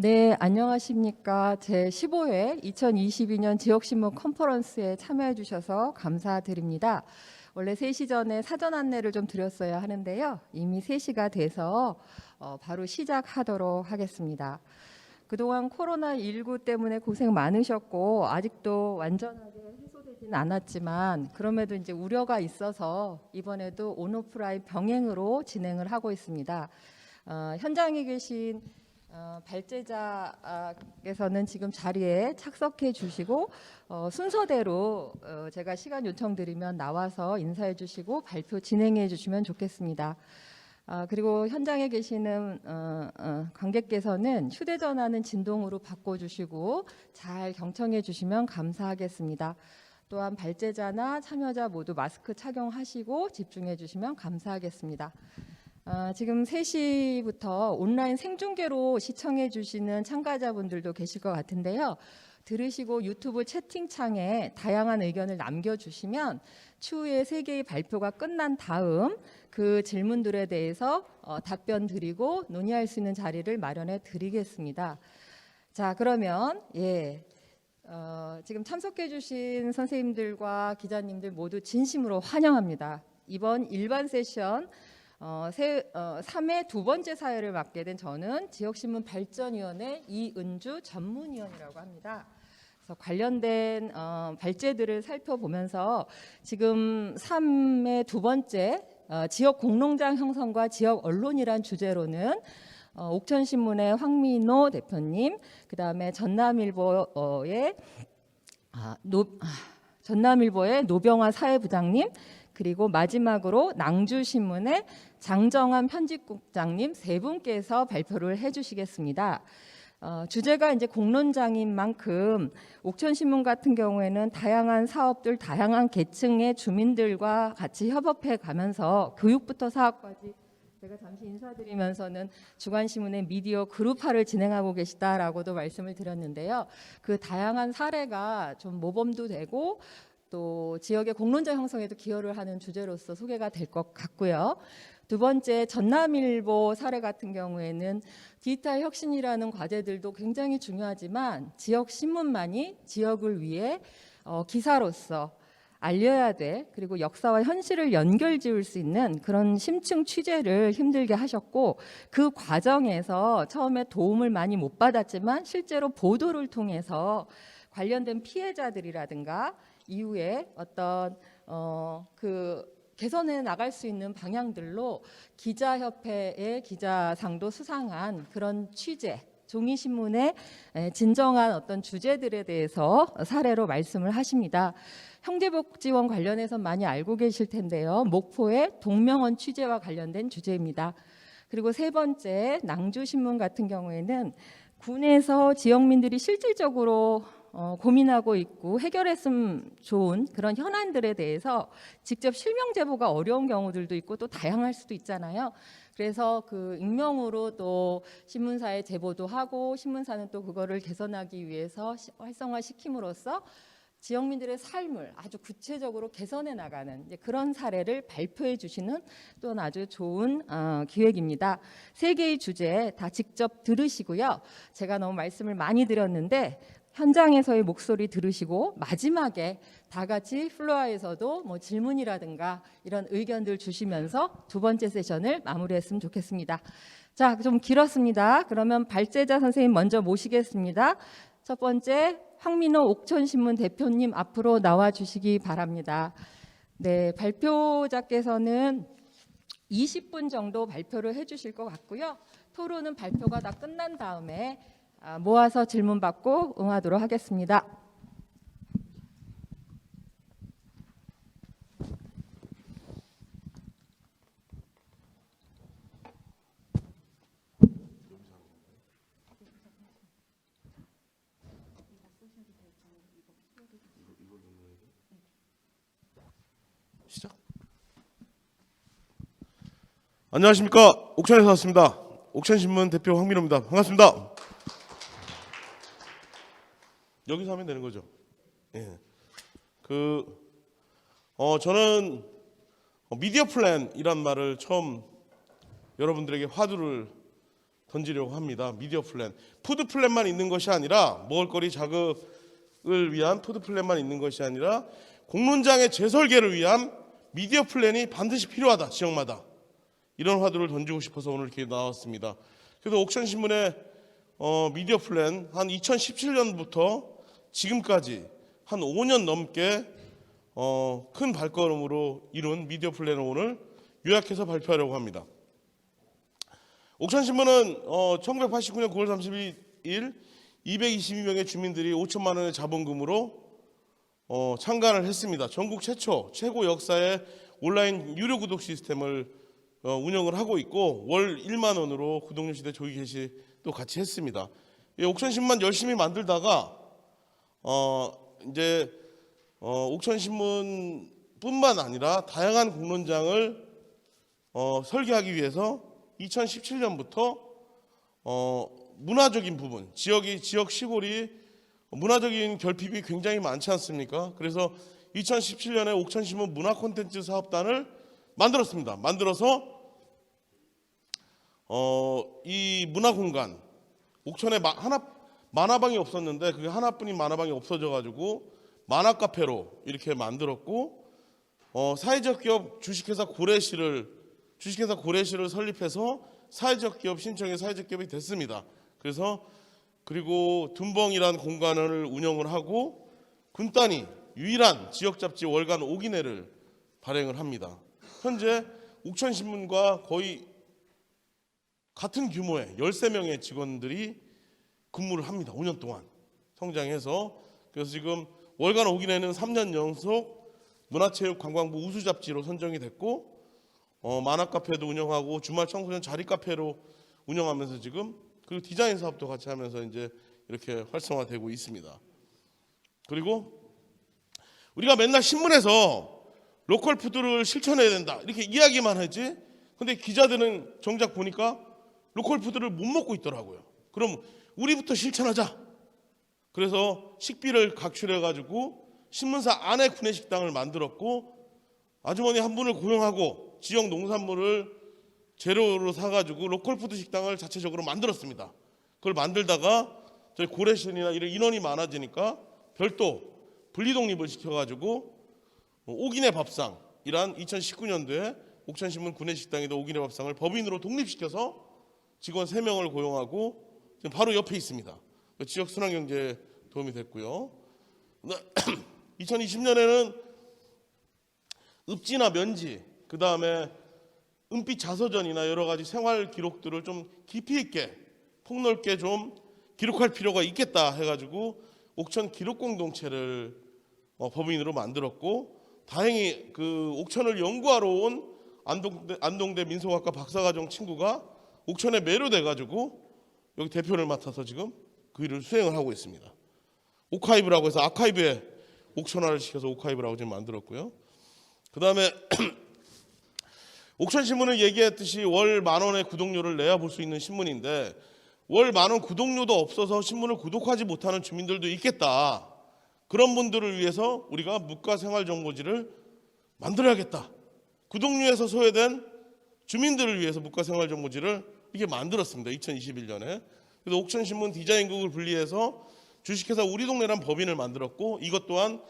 네, 안녕하십니까. 제15회 2022년 지역신문 컨퍼런스에 참여해 주셔서 감사드립니다. 원래 3시 전에 사전 안내를 좀 드렸어야 하는데요. 이미 3시가 돼서 바로 시작하도록 하겠습니다. 그동안 코로나19 때문에 고생 많으셨고 아직도 완전하게 해소되지는 않았지만 그럼에도 이제 우려가 있어서 이번에도 온오프라인 병행으로 진행을 하고 있습니다. 현장에 계신 발제자께서는 지금 자리에 착석해 주시고 순서대로 제가 시간 요청드리면 나와서 인사해 주시고 발표 진행해 주시면 좋겠습니다. 그리고 현장에 계시는 관객께서는 휴대전화는 진동으로 바꿔주시고 잘 경청해 주시면 감사하겠습니다. 또한 발제자나 참여자 모두 마스크 착용하시고 집중해 주시면 감사하겠습니다. 지금 3시부터 온라인 생중계로 시청해 주시는 참가자분들도 계실 것 같은데요. 들으시고 유튜브 채팅창에 다양한 의견을 남겨주시면 추후에 3개의 발표가 끝난 다음 그 질문들에 대해서 답변 드리고 논의할 수 있는 자리를 마련해 드리겠습니다. 자, 그러면 지금 참석해 주신 선생님들과 기자님들 모두 진심으로 환영합니다. 이번 일반 세션 3회 두 번째 사회를 맡게 된 저는 지역신문 발전위원회 이은주 전문위원이라고 합니다. 그래서 관련된 발제들을 살펴보면서 지금 3회 두 번째 지역 공농장 형성과 지역 언론이란 주제로는 옥천신문의 황민호 대표님, 그 다음에 전남일보의 노병화 사회부장님, 그리고 마지막으로 낭주신문의 장정환 편집국장님 3분께서 발표를 해주시겠습니다. 주제가 이제 공론장인 만큼 옥천신문 같은 경우에는 다양한 사업들, 다양한 계층의 주민들과 같이 협업해 가면서 교육부터 사업까지 제가 잠시 인사드리면서는 주간신문의 미디어 그룹화를 진행하고 계시다라고도 말씀을 드렸는데요. 그 다양한 사례가 좀 모범도 되고 또 지역의 공론장 형성에도 기여를 하는 주제로서 소개가 될 것 같고요. 두 번째, 전남일보 사례 같은 경우에는 디지털 혁신이라는 과제들도 굉장히 중요하지만 지역 신문만이 지역을 위해 기사로서 알려야 돼. 그리고 역사와 현실을 연결지을 수 있는 그런 심층 취재를 힘들게 하셨고 그 과정에서 처음에 도움을 많이 못 받았지만 실제로 보도를 통해서 관련된 피해자들이라든가 이후에 어떤 개선해 나갈 수 있는 방향들로 기자협회의 기자상도 수상한 그런 취재, 종이신문의 진정한 어떤 주제들에 대해서 사례로 말씀을 하십니다. 형제복지원 관련해서 많이 알고 계실 텐데요. 목포의 동명원 취재와 관련된 주제입니다. 그리고 세 번째, 낭주신문 같은 경우에는 군에서 지역민들이 실질적으로 고민하고 있고 해결했으면 좋은 그런 현안들에 대해서 직접 실명 제보가 어려운 경우들도 있고 또 다양할 수도 있잖아요. 그래서 그 익명으로 또 신문사에 제보도 하고 신문사는 또 그거를 개선하기 위해서 활성화시킴으로써 지역민들의 삶을 아주 구체적으로 개선해 나가는 그런 사례를 발표해 주시는 또한 아주 좋은 기획입니다. 3개의 주제 다 직접 들으시고요. 제가 너무 말씀을 많이 드렸는데 현장에서의 목소리 들으시고 마지막에 다 같이 플로어에서도 뭐 질문이라든가 이런 의견들 주시면서 두 번째 세션을 마무리했으면 좋겠습니다. 자, 좀 길었습니다. 그러면 발제자 선생님 먼저 모시겠습니다. 첫 번째 황민호 옥천신문 대표님 앞으로 나와 주시기 바랍니다. 네, 발표자께서는 20분 정도 발표를 해주실 것 같고요. 토론은 발표가 다 끝난 다음에 모아서 질문 받고 응하도록 하겠습니다. 시작. 안녕하십니까. 옥천에서 왔습니다. 옥천신문 대표 황민호입니다. 반갑습니다. 여기서 하면 되는 거죠. 예. 저는 미디어 플랜이란 말을 처음 여러분들에게 화두를 던지려고 합니다. 미디어 플랜. 푸드 플랜만 있는 것이 아니라 먹을거리 자극을 위한 푸드 플랜만 있는 것이 아니라 공론장의 재설계를 위한 미디어 플랜이 반드시 필요하다. 지역마다. 이런 화두를 던지고 싶어서 오늘 이렇게 나왔습니다. 그래서 옥천신문의 미디어 플랜 한 2017년부터 지금까지 한 5년 넘게 큰 발걸음으로 이룬 미디어 플랜을 오늘 요약해서 발표하려고 합니다. 옥천신문은 1989년 9월 31일 222명의 주민들이 5천만 원의 자본금으로 창간을 했습니다. 전국 최고 역사의 온라인 유료 구독 시스템을 운영을 하고 있고 월 1만 원으로 구독료 시대 조기 게시도 같이 했습니다. 옥천신문만 열심히 만들다가 이제 옥천신문뿐만 아니라 다양한 공론장을 설계하기 위해서 2017년부터 문화적인 부분, 지역 시골이 문화적인 결핍이 굉장히 많지 않습니까? 그래서 2017년에 옥천신문 문화 콘텐츠 사업단을 만들었습니다. 만들어서 이 문화 공간, 옥천에 만화방이 없었는데 그게 하나뿐인 만화방이 없어져가지고 만화 카페로 이렇게 만들었고 사회적 기업 주식회사 고래시를 설립해서 사회적 기업 신청의 사회적 기업이 됐습니다. 그리고 둔벙이라는 공간을 운영을 하고 군단이 유일한 지역 잡지 월간 오기내를 발행을 합니다. 현재 옥천신문과 거의 같은 규모의 13명의 직원들이 근무를 합니다. 5년 동안 성장해서. 그래서 지금 월간 오기내는 3년 연속 문화체육관광부 우수잡지로 선정이 됐고 만화 카페도 운영하고 주말 청소년 자리 카페로 운영하면서 지금 그리고 디자인 사업도 같이 하면서 이제 이렇게 활성화되고 있습니다. 그리고 우리가 맨날 신문에서 로컬 푸드를 실천해야 된다 이렇게 이야기만 하지, 근데 기자들은 정작 보니까 로컬 푸드를 못 먹고 있더라고요. 그럼 우리부터 실천하자. 그래서 식비를 각출해가지고 신문사 안에 구내식당을 만들었고 아주머니 한 분을 고용하고 지역 농산물을 재료로 사가지고 로컬 푸드 식당을 자체적으로 만들었습니다. 그걸 만들다가 저희 고래신이나 이런 인원이 많아지니까 별도 분리독립을 시켜가지고 오기내 밥상이란 2019년도에 옥천신문 구내식당에도 오기내 밥상을 법인으로 독립시켜서 직원 3명을 고용하고 지금 바로 옆에 있습니다. 지역 순환경제에 도움이 됐고요. 2020년에는 읍지나 면지, 그 다음에 은빛 자서전이나 여러 가지 생활 기록들을 좀 깊이 있게 폭넓게 좀 기록할 필요가 있겠다 해가지고 옥천 기록공동체를 법인으로 만들었고, 다행히 그 옥천을 연구하러 온 안동대 민속학과 박사과정 친구가 옥천에 매료돼가지고 여기 대표를 맡아서 지금 그 일을 수행을 하고 있습니다. 오카이브라고 해서 아카이브에 옥천화를 시켜서 오카이브라고 지금 만들었고요. 그 다음에 옥천신문은 얘기했듯이 월 10,000원의 구독료를 내야 볼 수 있는 신문인데 월 10,000원 구독료도 없어서 신문을 구독하지 못하는 주민들도 있겠다. 그런 분들을 위해서 우리가 묵가생활정보지를 만들어야겠다. 구독료에서 소외된 주민들을 위해서 묵가생활정보지를 이렇게 만들었습니다. 2021년에. 그래서 옥천신문 디자인국을 분리해서 주식회사 우리동네란 법인을 만들었고, 이것 또한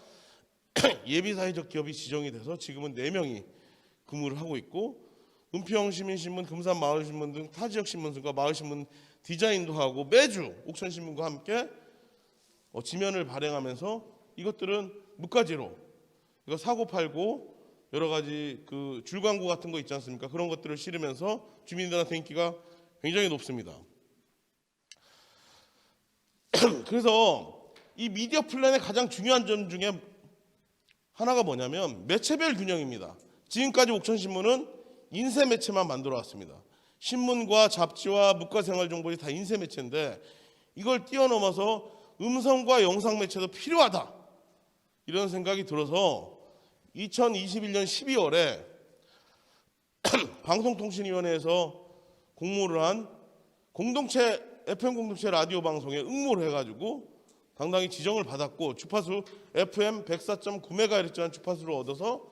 예비사회적 기업이 지정이 돼서 지금은 4명이 근무를 하고 있고, 은평시민신문, 금산마을신문 등 타지역 신문과 마을신문 디자인도 하고 매주 옥천신문과 함께 지면을 발행하면서 이것들은 묵가지로 이거 사고 팔고 여러 가지 그 줄광고 같은 거 있지 않습니까? 그런 것들을 실으면서 주민들한테 인기가 굉장히 높습니다. 그래서 이 미디어 플랜의 가장 중요한 점 중에 하나가 뭐냐면 매체별 균형입니다. 지금까지 옥천신문은 인쇄 매체만 만들어 왔습니다. 신문과 잡지와 묵가생활정보지 다 인쇄 매체인데 이걸 뛰어넘어서 음성과 영상 매체도 필요하다. 이런 생각이 들어서 2021년 12월에 방송통신위원회에서 공모를 한 공동체 FM 공동체 라디오 방송에 응모를 해가지고 당당히 지정을 받았고 주파수 FM 104.9MHz라는 주파수를 얻어서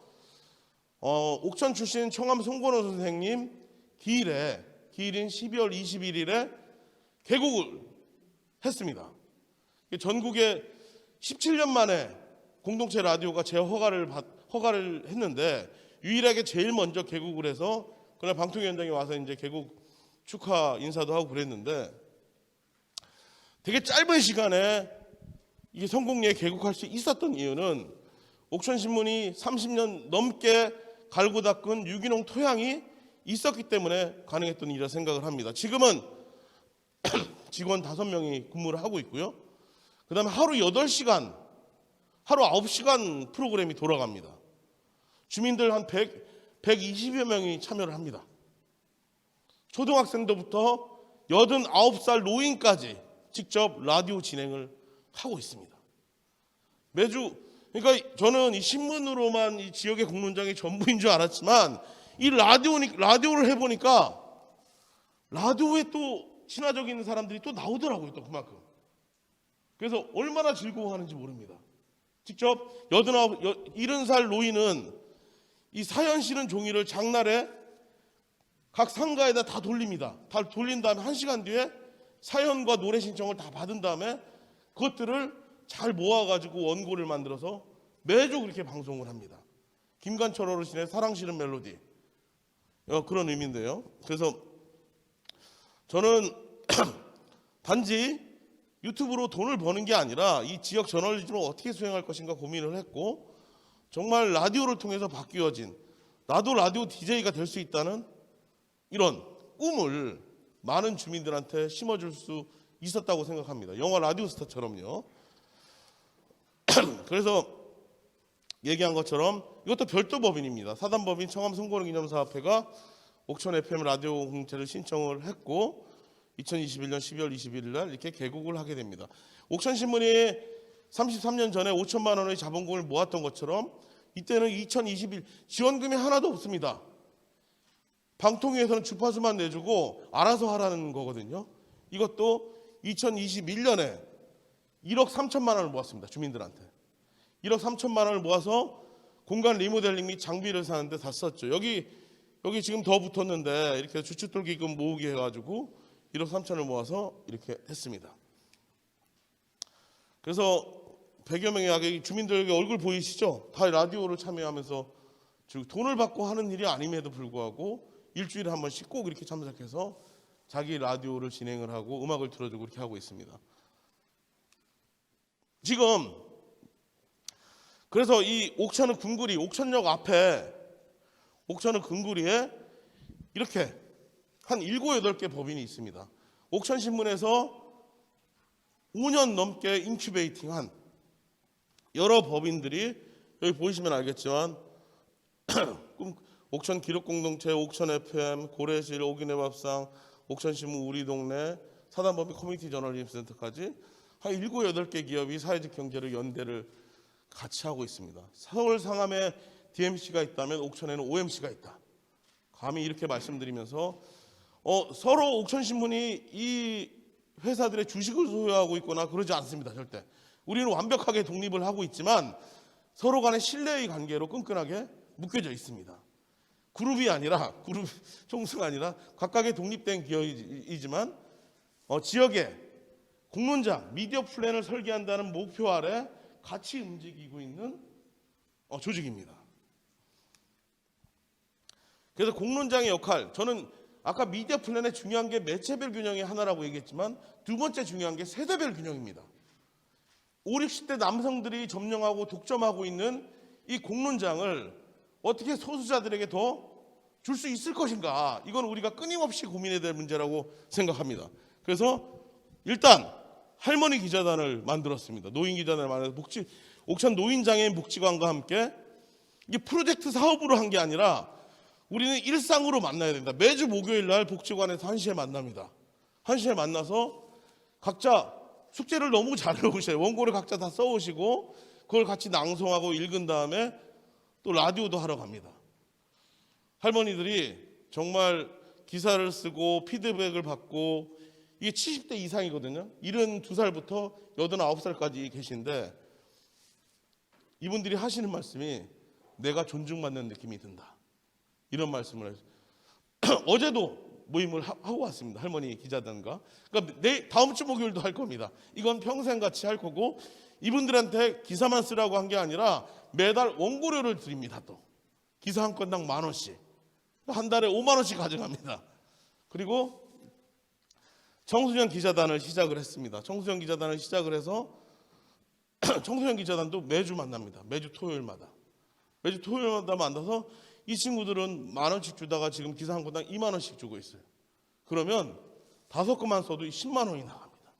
옥천 출신 청암 송건호 선생님 기일인 12월 21일에 개국을 했습니다. 전국에 17년 만에 공동체 라디오가 허가를 했는데 유일하게 제일 먼저 개국을 해서 그날 방통위원장이 와서 이제 개국 축하 인사도 하고 그랬는데 되게 짧은 시간에 이 성공리에 개국할 수 있었던 이유는 옥천신문이 30년 넘게 갈고 닦은 유기농 토양이 있었기 때문에 가능했던 일이라 생각을 합니다. 지금은 직원 5명이 근무를 하고 있고요. 그 다음에 하루 8시간, 하루 9시간 프로그램이 돌아갑니다. 주민들 한 120여 명이 참여를 합니다. 초등학생들부터 89살 노인까지 직접 라디오 진행을 하고 있습니다. 매주, 그러니까 저는 이 신문으로만 이 지역의 공론장이 전부인 줄 알았지만 이 라디오를 해보니까 라디오에 또 친화적인 사람들이 또 나오더라고요. 또 그만큼. 그래서 얼마나 즐거워하는지 모릅니다. 직접 70살 노인은 이 사연 실은 종이를 장날에 각 상가에다 다 돌립니다. 다 돌린 다음에 1시간 뒤에 사연과 노래 신청을 다 받은 다음에 그것들을 잘 모아가지고 원고를 만들어서 매주 그렇게 방송을 합니다. 김관철 어르신의 사랑 실은 멜로디 그런 의미인데요. 그래서 저는 단지 유튜브로 돈을 버는 게 아니라 이 지역 저널리즘을 어떻게 수행할 것인가 고민을 했고 정말 라디오를 통해서 바뀌어진 나도 라디오 DJ가 될 수 있다는 이런 꿈을 많은 주민들한테 심어줄 수 있었다고 생각합니다. 영화 라디오스타처럼요. 그래서 얘기한 것처럼 이것도 별도 법인입니다. 사단법인 청암송고릉기념사업회가 옥천 FM 라디오 공채를 신청을 했고 2021년 12월 21일 날 이렇게 개국을 하게 됩니다. 옥천신문이 33년 전에 5천만 원의 자본금을 모았던 것처럼 이때는 2021 지원금이 하나도 없습니다. 방통위에서는 주파수만 내주고 알아서 하라는 거거든요. 이것도 2021년에 1억 3천만 원을 모았습니다. 주민들한테. 1억 3천만 원을 모아서 공간 리모델링 및 장비를 사는데 다 썼죠. 여기 지금 더 붙었는데 이렇게 주춧돌기금 모으기 해가지고 1억 3천을 모아서 이렇게 했습니다. 그래서 100여 명의 주민들에게 얼굴 보이시죠? 다 라디오를 참여하면서 돈을 받고 하는 일이 아님에도 불구하고 일주일에 한 번씩 꼭 이렇게 참석해서 자기 라디오를 진행을 하고 음악을 틀어주고 이렇게 하고 있습니다. 지금 그래서 이 옥천은 궁구리, 옥천역 앞에 옥천은 궁구리에 이렇게 한 7, 8개 법인이 있습니다. 옥천신문에서 5년 넘게 인큐베이팅한 여러 법인들이 여기 보시면 알겠지만 옥천 기록공동체, 옥천 FM, 고래실, 오기내 밥상, 옥천신문 우리 동네, 사단법인 커뮤니티 저널리즘 센터까지 한 7, 8개 기업이 사회적 경제를 연대를 같이 하고 있습니다. 서울 상암에 DMC가 있다면 옥천에는 OMC가 있다. 감히 이렇게 말씀드리면서 서로 옥천신문이 이 회사들의 주식을 소유하고 있거나 그러지 않습니다. 절대. 우리는 완벽하게 독립을 하고 있지만 서로 간의 신뢰의 관계로 끈끈하게 묶여져 있습니다. 그룹 총수가 아니라 각각의 독립된 기업이지만 지역의 공론장, 미디어 플랜을 설계한다는 목표 아래 같이 움직이고 있는 조직입니다. 그래서 공론장의 역할, 저는 아까 미디어 플랜의 중요한 게 매체별 균형의 하나라고 얘기했지만 두 번째 중요한 게 세대별 균형입니다. 5, 60대 남성들이 점령하고 독점하고 있는 이 공론장을 어떻게 소수자들에게 더 줄 수 있을 것인가, 이건 우리가 끊임없이 고민해야 될 문제라고 생각합니다. 그래서 일단 할머니 기자단을 만들었습니다. 노인 기자단을 만들어서 옥천 노인장애인 복지관과 함께 이게 프로젝트 사업으로 한 게 아니라 우리는 일상으로 만나야 된다. 매주 목요일 날 복지관에서 1시에 만납니다. 1시에 만나서 각자 숙제를 너무 잘 해오셔요. 원고를 각자 다 써오시고 그걸 같이 낭송하고 읽은 다음에 또 라디오도 하러 갑니다. 할머니들이 정말 기사를 쓰고 피드백을 받고 이게 70대 이상이거든요. 72살부터 89살까지 계신데 이분들이 하시는 말씀이 내가 존중받는 느낌이 든다. 이런 말씀을 해서 어제도 모임을 하고 왔습니다. 할머니 기자단과. 그러니까 다음 주 목요일도 할 겁니다. 이건 평생 같이 할 거고, 이분들한테 기사만 쓰라고 한 게 아니라 매달 원고료를 드립니다. 또 기사 한 건당 10,000원씩, 한 달에 50,000원씩 가져갑니다. 그리고 청소년 기자단을 시작을 했습니다. 청소년 기자단을 시작을 해서 청소년 기자단도 매주 만납니다. 매주 토요일마다 만나서 이 친구들은 10,000원씩 주다가 지금 기사 한 건당 20,000원씩 주고 있어요. 그러면 5건만 써도 10만 원이 나갑니다.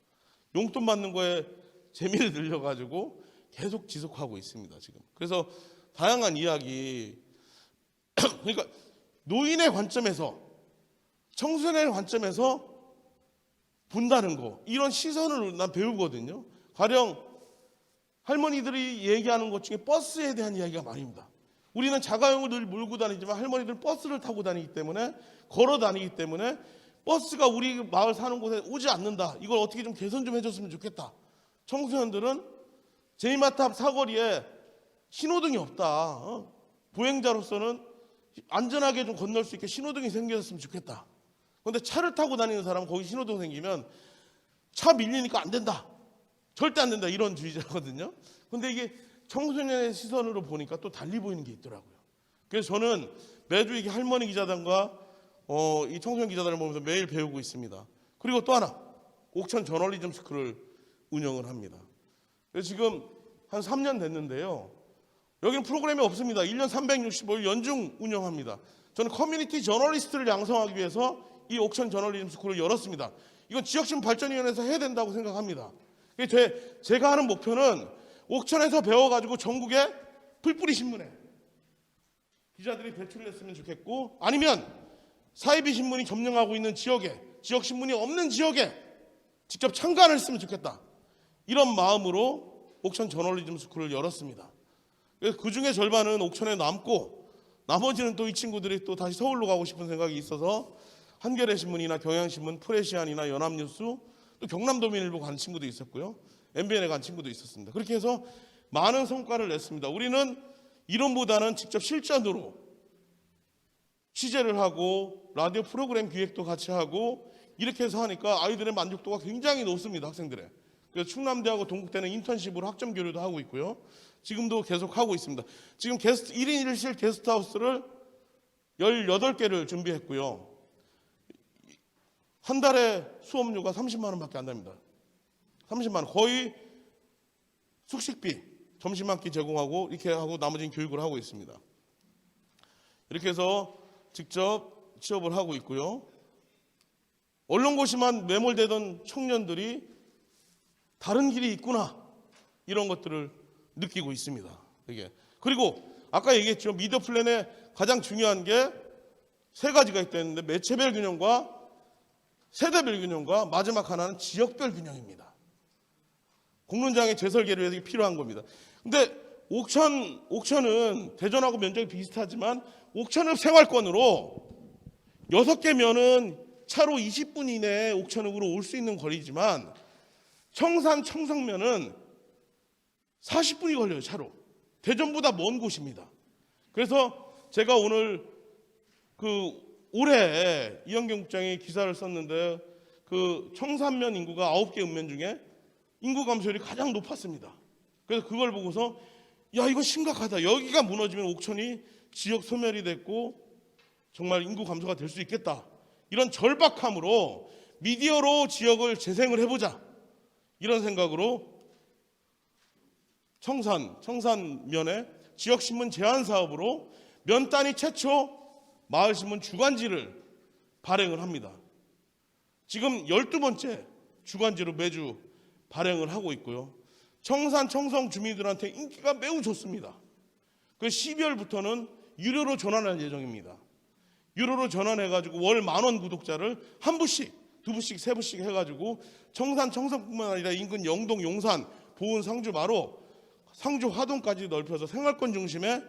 용돈 받는 거에 재미를 늘려가지고 계속 지속하고 있습니다. 지금. 그래서 다양한 이야기, 그러니까 노인의 관점에서, 청소년의 관점에서 본다는 거, 이런 시선을 난 배우거든요. 가령 할머니들이 얘기하는 것 중에 버스에 대한 이야기가 많습니다. 우리는 자가용을 늘 몰고 다니지만 할머니들은 버스를 타고 다니기 때문에, 걸어 다니기 때문에 버스가 우리 마을 사는 곳에 오지 않는다. 이걸 어떻게 좀 개선 좀 해줬으면 좋겠다. 청소년들은 제2마트 앞 사거리에 신호등이 없다. 보행자로서는 안전하게 좀 건널 수 있게 신호등이 생겼으면 좋겠다. 그런데 차를 타고 다니는 사람은 거기 신호등 생기면 차 밀리니까 안 된다. 절대 안 된다. 이런 주의자거든요. 근데 이게 청소년의 시선으로 보니까 또 달리 보이는 게 있더라고요. 그래서 저는 매주 이게 할머니 기자단과 이 청소년 기자단을 보면서 매일 배우고 있습니다. 그리고 또 하나, 옥천 저널리즘 스쿨을 운영을 합니다. 그래서 지금 한 3년 됐는데요. 여기는 프로그램이 없습니다. 1년 365일 연중 운영합니다. 저는 커뮤니티 저널리스트를 양성하기 위해서 이 옥천 저널리즘 스쿨을 열었습니다. 이건 지역신문 발전위원회에서 해야 된다고 생각합니다. 제가 하는 목표는 옥천에서 배워가지고 전국의 풀뿌리 신문에 기자들이 배출됐으면 좋겠고, 아니면 사이비 신문이 점령하고 있는 지역에, 지역 신문이 없는 지역에 직접 참관을 했으면 좋겠다. 이런 마음으로 옥천 저널리즘 스쿨을 열었습니다. 그래서 그 중에 절반은 옥천에 남고, 나머지는 또 이 친구들이 또 다시 서울로 가고 싶은 생각이 있어서 한겨레 신문이나 경향신문, 프레시안이나 연합뉴스, 또 경남도민일보 간 친구도 있었고요. MBN에 간 친구도 있었습니다. 그렇게 해서 많은 성과를 냈습니다. 우리는 이론보다는 직접 실전으로 취재를 하고 라디오 프로그램 기획도 같이 하고 이렇게 해서 하니까 아이들의 만족도가 굉장히 높습니다. 학생들의. 그래서 충남대하고 동국대는 인턴십으로 학점 교류도 하고 있고요. 지금도 계속 하고 있습니다. 지금 1인 1실 게스트하우스를 18개를 준비했고요. 한 달에 수업료가 30만 원밖에 안 됩니다. 30만 원. 거의 숙식비, 점심 한 끼 제공하고 이렇게 하고 나머지는 교육을 하고 있습니다. 이렇게 해서 직접 취업을 하고 있고요. 언론고시만 매몰되던 청년들이 다른 길이 있구나, 이런 것들을 느끼고 있습니다. 이게. 그리고 아까 얘기했죠. 미디어 플랜에 가장 중요한 게 3가지가 있다는데, 매체별 균형과 세대별 균형과 마지막 하나는 지역별 균형입니다. 공론장의 재설계를 위해서 필요한 겁니다. 근데 옥천은 대전하고 면적이 비슷하지만 옥천읍 생활권으로 6개면은 차로 20분 이내에 옥천읍으로 올 수 있는 거리지만, 청산 청성면은 40분이 걸려요. 차로. 대전보다 먼 곳입니다. 그래서 제가 오늘 올해 이현경 국장이 기사를 썼는데, 청산면 인구가 9개 읍면 중에 인구 감소율이 가장 높았습니다. 그래서 그걸 보고서 야, 이거 심각하다. 여기가 무너지면 옥천이 지역 소멸이 됐고 정말 인구 감소가 될 수 있겠다. 이런 절박함으로 미디어로 지역을 재생을 해보자, 이런 생각으로 청산면에 지역신문 제안 사업으로 면 단위 최초 마을신문 주간지를 발행을 합니다. 지금 12번째 주간지로 매주 발행을 하고 있고요. 청산, 청성 주민들한테 인기가 매우 좋습니다. 그 12월부터는 유료로 전환할 예정입니다. 유료로 전환해가지고 월 10,000원 구독자를 한 부씩, 2부씩, 3부씩 해가지고 청산, 청성뿐만 아니라 인근 영동, 용산, 보은, 상주, 마로, 상주, 화동까지 넓혀서 생활권 중심의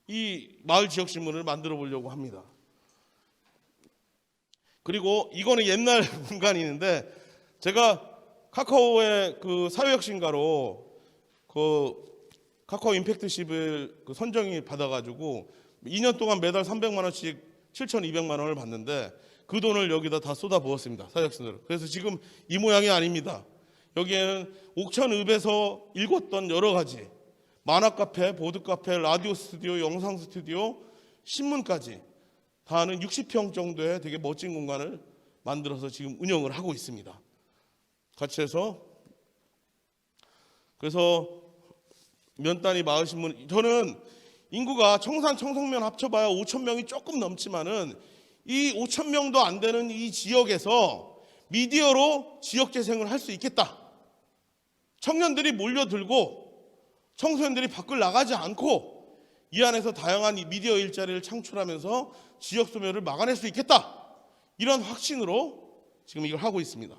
이 마을 지역신문을 만들어 보려고 합니다. 그리고 이거는 옛날 문간인데, 제가 카카오의 사회혁신가로 카카오 임팩트십을 선정이 받아가지고 2년 동안 매달 300만 원씩 7,200만 원을 받는데, 그 돈을 여기다 다 쏟아부었습니다. 사적신으로. 그래서 지금 이 모양이 아닙니다. 여기에는 옥천읍에서 읽었던 여러 가지 만화카페, 보드카페, 라디오 스튜디오, 영상 스튜디오, 신문까지 다 하는 60평 정도의 되게 멋진 공간을 만들어서 지금 운영을 하고 있습니다. 같이 해서 그래서 면단위 마을신문, 저는 인구가 청산, 청성면 합쳐봐야 5천 명이 조금 넘지만은 이 5천 명도 안 되는 이 지역에서 미디어로 지역 재생을 할 수 있겠다. 청년들이 몰려들고 청소년들이 밖을 나가지 않고 이 안에서 다양한 미디어 일자리를 창출하면서 지역 소멸을 막아낼 수 있겠다. 이런 확신으로 지금 이걸 하고 있습니다.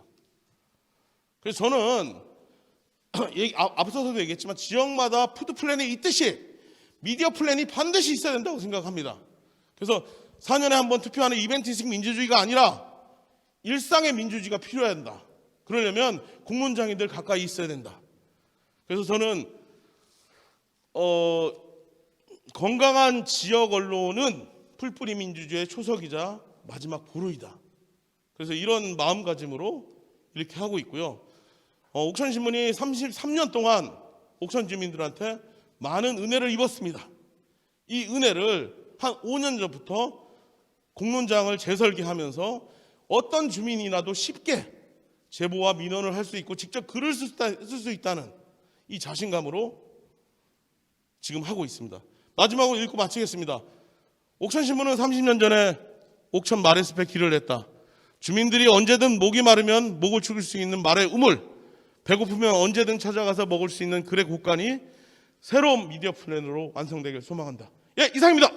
그래서 저는 앞서서도 얘기했지만 지역마다 푸드 플랜이 있듯이 미디어 플랜이 반드시 있어야 된다고 생각합니다. 그래서 4년에 한 번 투표하는 이벤트식 민주주의가 아니라 일상의 민주주의가 필요해야 된다. 그러려면 공론장애들 가까이 있어야 된다. 그래서 저는 건강한 지역 언론은 풀뿌리 민주주의의 초석이자 마지막 보루이다. 그래서 이런 마음가짐으로 이렇게 하고 있고요. 옥천신문이 33년 동안 옥천 주민들한테 많은 은혜를 입었습니다. 이 은혜를 한 5년 전부터 공론장을 재설계하면서 어떤 주민이나도 쉽게 제보와 민원을 할 수 있고 직접 글을 쓸 수 있다는 이 자신감으로 지금 하고 있습니다. 마지막으로 읽고 마치겠습니다. 옥천신문은 30년 전에 옥천 말해숲에 길을 냈다. 주민들이 언제든 목이 마르면 목을 축일 수 있는 말의 우물, 배고프면 언제든 찾아가서 먹을 수 있는 글의 곳간이 새로운 미디어 플랜으로 완성되길 소망한다. 예, 이상입니다.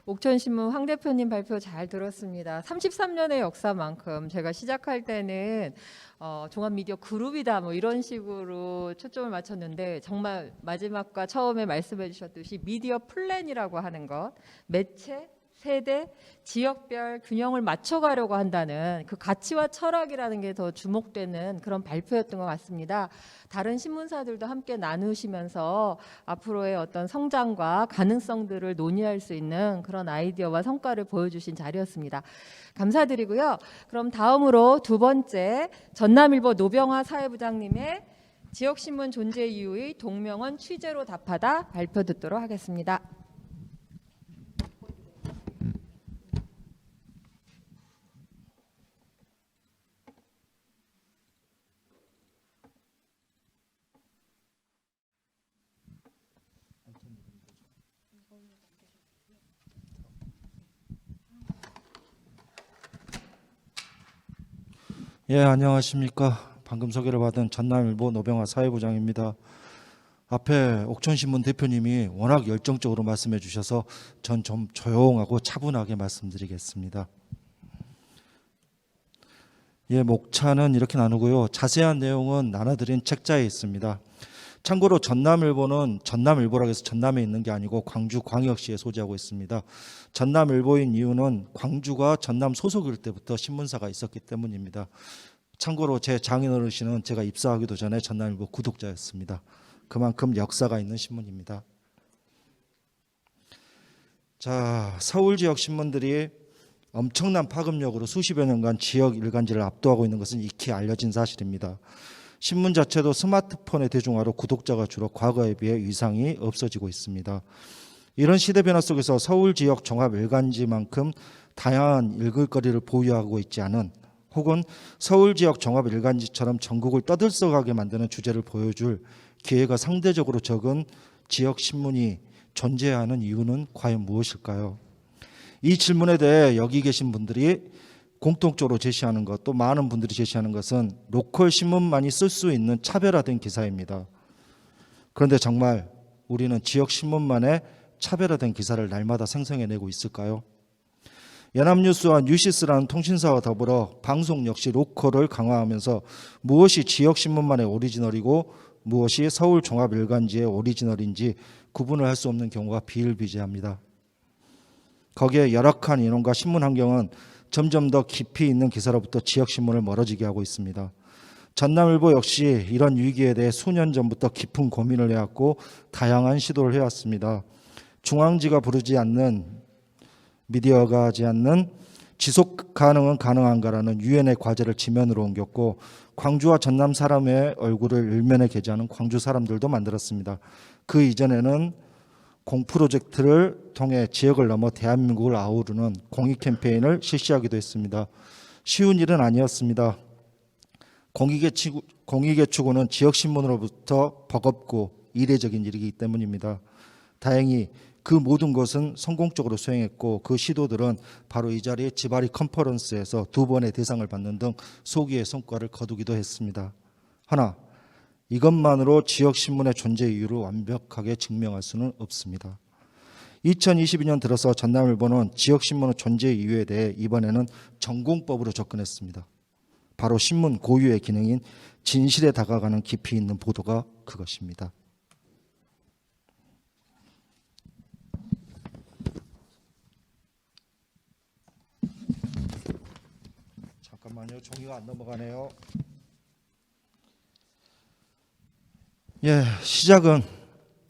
옥천신문 황 대표님 발표 잘 들었습니다. 33년의 역사만큼 제가 시작할 때는 종합미디어 그룹이다 뭐 이런 식으로 초점을 맞췄는데 정말 마지막과 처음에 말씀해 주셨듯이 미디어 플랜이라고 하는 것, 매체, 세대, 지역별 균형을 맞춰가려고 한다는 그 가치와 철학이라는 게 더 주목되는 그런 발표였던 것 같습니다. 다른 신문사들도 함께 나누시면서 앞으로의 어떤 성장과 가능성들을 논의할 수 있는 그런 아이디어와 성과를 보여주신 자리였습니다. 감사드리고요. 그럼 다음으로 두 번째 전남일보 노병화 사회부장님의 지역신문 존재 이유의 동명원 취재로 답하다 발표 듣도록 하겠습니다. 예, 안녕하십니까. 방금 소개를 받은 전남일보 노병화 사회부장입니다. 앞에 옥천신문 대표님이 워낙 열정적으로 말씀해 주셔서 전 좀 조용하고 차분하게 말씀드리겠습니다. 예, 목차는 이렇게 나누고요. 자세한 내용은 나눠드린 책자에 있습니다. 참고로 전남일보는 전남일보라고 해서 전남에 있는 게 아니고 광주광역시에 소재하고 있습니다. 전남일보인 이유는 광주가 전남 소속일 때부터 신문사가 있었기 때문입니다. 참고로 제 장인어르신은 제가 입사하기도 전에 전남일보 구독자였습니다. 그만큼 역사가 있는 신문입니다. 자, 서울 지역 신문들이 엄청난 파급력으로 수십여 년간 지역 일간지를 압도하고 있는 것은 익히 알려진 사실입니다. 신문 자체도 스마트폰의 대중화로 구독자가 줄어 과거에 비해 위상이 없어지고 있습니다. 이런 시대 변화 속에서 서울 지역 종합 일간지만큼 다양한 읽을거리를 보유하고 있지 않은 혹은 서울 지역 종합 일간지처럼 전국을 떠들썩하게 만드는 주제를 보여줄 기회가 상대적으로 적은 지역 신문이 존재하는 이유는 과연 무엇일까요? 이 질문에 대해 여기 계신 분들이 공통적으로 제시하는 것, 또 많은 분들이 제시하는 것은 로컬 신문만이 쓸 수 있는 차별화된 기사입니다. 그런데 정말 우리는 지역 신문만의 차별화된 기사를 날마다 생성해내고 있을까요? 연합뉴스와 뉴시스라는 통신사와 더불어 방송 역시 로컬을 강화하면서 무엇이 지역 신문만의 오리지널이고 무엇이 서울 종합일간지의 오리지널인지 구분을 할 수 없는 경우가 비일비재합니다. 거기에 열악한 인원과 신문 환경은 점점 더 깊이 있는 기사로부터 지역신문을 멀어지게 하고 있습니다. 전남일보 역시 이런 위기에 대해 수년 전부터 깊은 고민을 해왔고 다양한 시도를 해왔습니다. 중앙지가 부르지 않는, 미디어가 하지 않는 지속 가능은 가능한가라는 유엔의 과제를 지면으로 옮겼고, 광주와 전남 사람의 얼굴을 일면에 게재하는 광주 사람들도 만들었습니다. 그 이전에는 공 프로젝트를 통해 지역을 넘어 대한민국을 아우르는 공익 캠페인을 실시하기도 했습니다. 쉬운 일은 아니었습니다. 공익의 추구는 지역신문으로부터 버겁고 이례적인 일이기 때문입니다. 다행히 그 모든 것은 성공적으로 수행했고, 그 시도들은 바로 이 자리에 지바리 컨퍼런스에서 2번의 대상을 받는 등 소기의 성과를 거두기도 했습니다. 하나, 이것만으로 지역신문의 존재 이유를 완벽하게 증명할 수는 없습니다. 2022년 들어서 전남일보는 지역신문의 존재 이유에 대해 이번에는 전공법으로 접근했습니다. 바로 신문 고유의 기능인 진실에 다가가는 깊이 있는 보도가 그것입니다. 잠깐만요. 종이가 안 넘어가네요. 시작은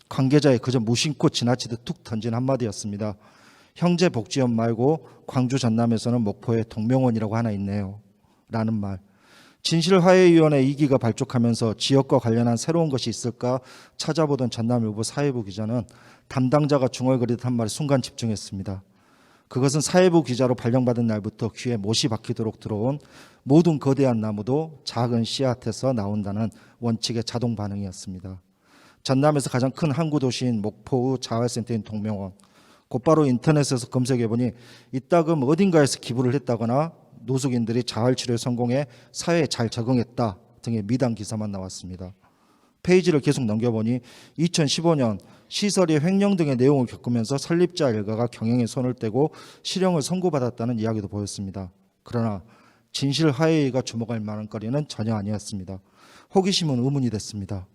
관계자의 그저 무심코 지나치듯 툭 던진 한마디였습니다. 형제 복지원 말고 광주 전남에서는 목포에 동명원이라고 하나 있네요. 라는 말. 진실화해위원회 2기가 발족하면서 지역과 관련한 새로운 것이 있을까 찾아보던 전남일보 사회부 기자는 담당자가 중얼거리듯 한 말에 순간 집중했습니다. 그것은 사회부 기자로 발령받은 날부터 귀에 못이 박히도록 들어온 모든 거대한 나무도 작은 씨앗에서 나온다는 원칙의 자동 반응이었습니다. 전남에서 가장 큰 항구 도시인 목포의 자활센터인 동명원, 곧바로 인터넷에서 검색해보니 이따금 어딘가에서 기부를 했다거나 노숙인들이 자활치료에 성공해 사회에 잘 적응했다 등의 미담 기사만 나왔습니다. 페이지를 계속 넘겨보니 2015년 시설이 횡령 등의 내용을 겪으면서 설립자 일가가 경영에 손을 떼고 실형을 선고받았다는 이야기도 보였습니다. 그러나 진실화해위가 주목할 만한 거리는 전혀 아니었습니다. 호기심은 의문이 됐습니다.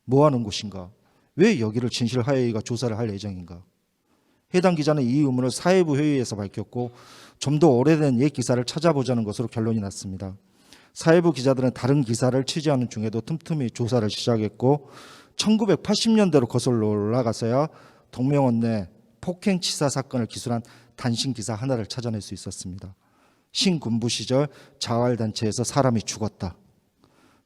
뭐하는 곳인가? 왜 여기를 진실화해위가 조사를 할 예정인가? 해당 기자는 이 의문을 사회부 회의에서 밝혔고, 좀 더 오래된 옛 기사를 찾아보자는 것으로 결론이 났습니다. 사회부 기자들은 다른 기사를 취재하는 중에도 틈틈이 조사를 시작했고, 1980년대로 거슬러 올라가서야 동명원 내 폭행치사 사건을 기술한 단신 기사 하나를 찾아낼 수 있었습니다. 신군부 시절 자활단체에서 사람이 죽었다.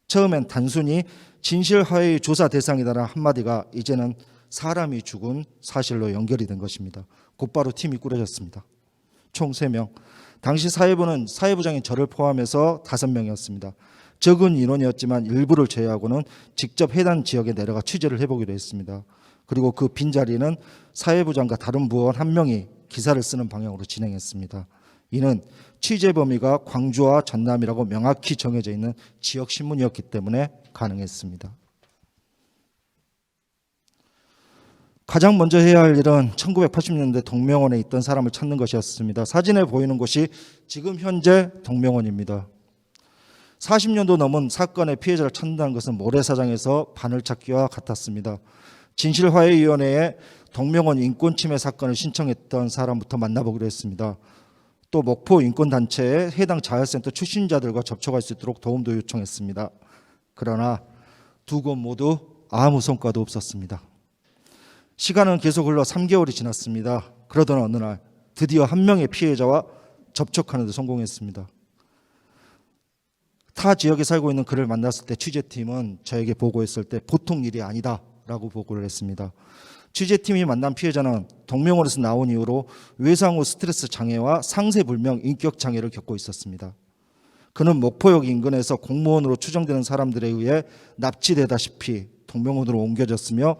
처음엔 단순히 진실화해의 조사 대상이다라는 한마디가 이제는 사람이 죽은 사실로 연결이 된 것입니다. 곧바로 팀이 꾸려졌습니다. 총 3명. 당시 사회부는 사회부장인 저를 포함해서 5명이었습니다. 적은 인원이었지만 일부를 제외하고는 직접 해당 지역에 내려가 취재를 해보기로 했습니다. 그리고 그 빈자리는 사회부장과 다른 부원 1명이 기사를 쓰는 방향으로 진행했습니다. 이는 취재 범위가 광주와 전남이라고 명확히 정해져 있는 지역신문이었기 때문에 가능했습니다. 가장 먼저 해야 할 일은 1980년대 동명원에 있던 사람을 찾는 것이었습니다. 사진에 보이는 곳이 지금 현재 동명원입니다. 40년도 넘은 사건의 피해자를 찾는다는 것은 모래사장에서 바늘 찾기와 같았습니다. 진실화해위원회에 동명원 인권침해 사건을 신청했던 사람부터 만나보기로 했습니다. 또 목포 인권단체에 해당 자활센터 출신자들과 접촉할 수 있도록 도움도 요청했습니다. 그러나 두 곳 모두 아무 성과도 없었습니다. 시간은 계속 흘러 3개월이 지났습니다. 그러던 어느 날 드디어 한 명의 피해자와 접촉하는 데 성공했습니다. 타 지역에 살고 있는 그를 만났을 때 취재팀은 저에게 보고했을 때 보통 일이 아니다라고 보고를 했습니다. 취재팀이 만난 피해자는 동명원에서 나온 이후로 외상 후 스트레스 장애와 상세불명 인격 장애를 겪고 있었습니다. 그는 목포역 인근에서 공무원으로 추정되는 사람들에 의해 납치되다시피 동명원으로 옮겨졌으며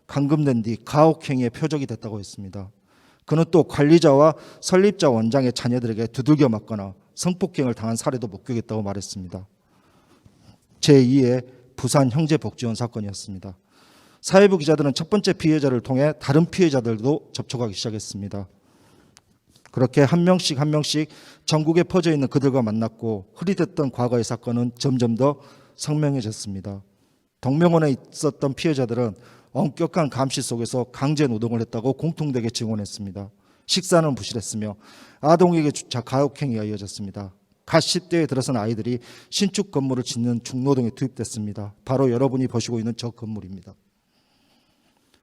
감금된 뒤 가혹행위의 표적이 됐다고 했습니다. 그는 또 관리자와 설립자 원장의 자녀들에게 두들겨 맞거나 성폭행을 당한 사례도 목격했다고 말했습니다. 제2의 부산 형제복지원 사건이었습니다. 사회부 기자들은 첫 번째 피해자를 통해 다른 피해자들도 접촉하기 시작했습니다. 그렇게 한 명씩 전국에 퍼져 있는 그들과 만났고, 흐릿했던 과거의 사건은 점점 더 선명해졌습니다. 동명원에 있었던 피해자들은 엄격한 감시 속에서 강제 노동을 했다고 공통되게 증언했습니다. 식사는 부실했으며 아동에게 주차 가혹행위가 이어졌습니다. 갓 10대에 들어선 아이들이 신축 건물을 짓는 중노동에 투입됐습니다. 바로 여러분이 보시고 있는 저 건물입니다.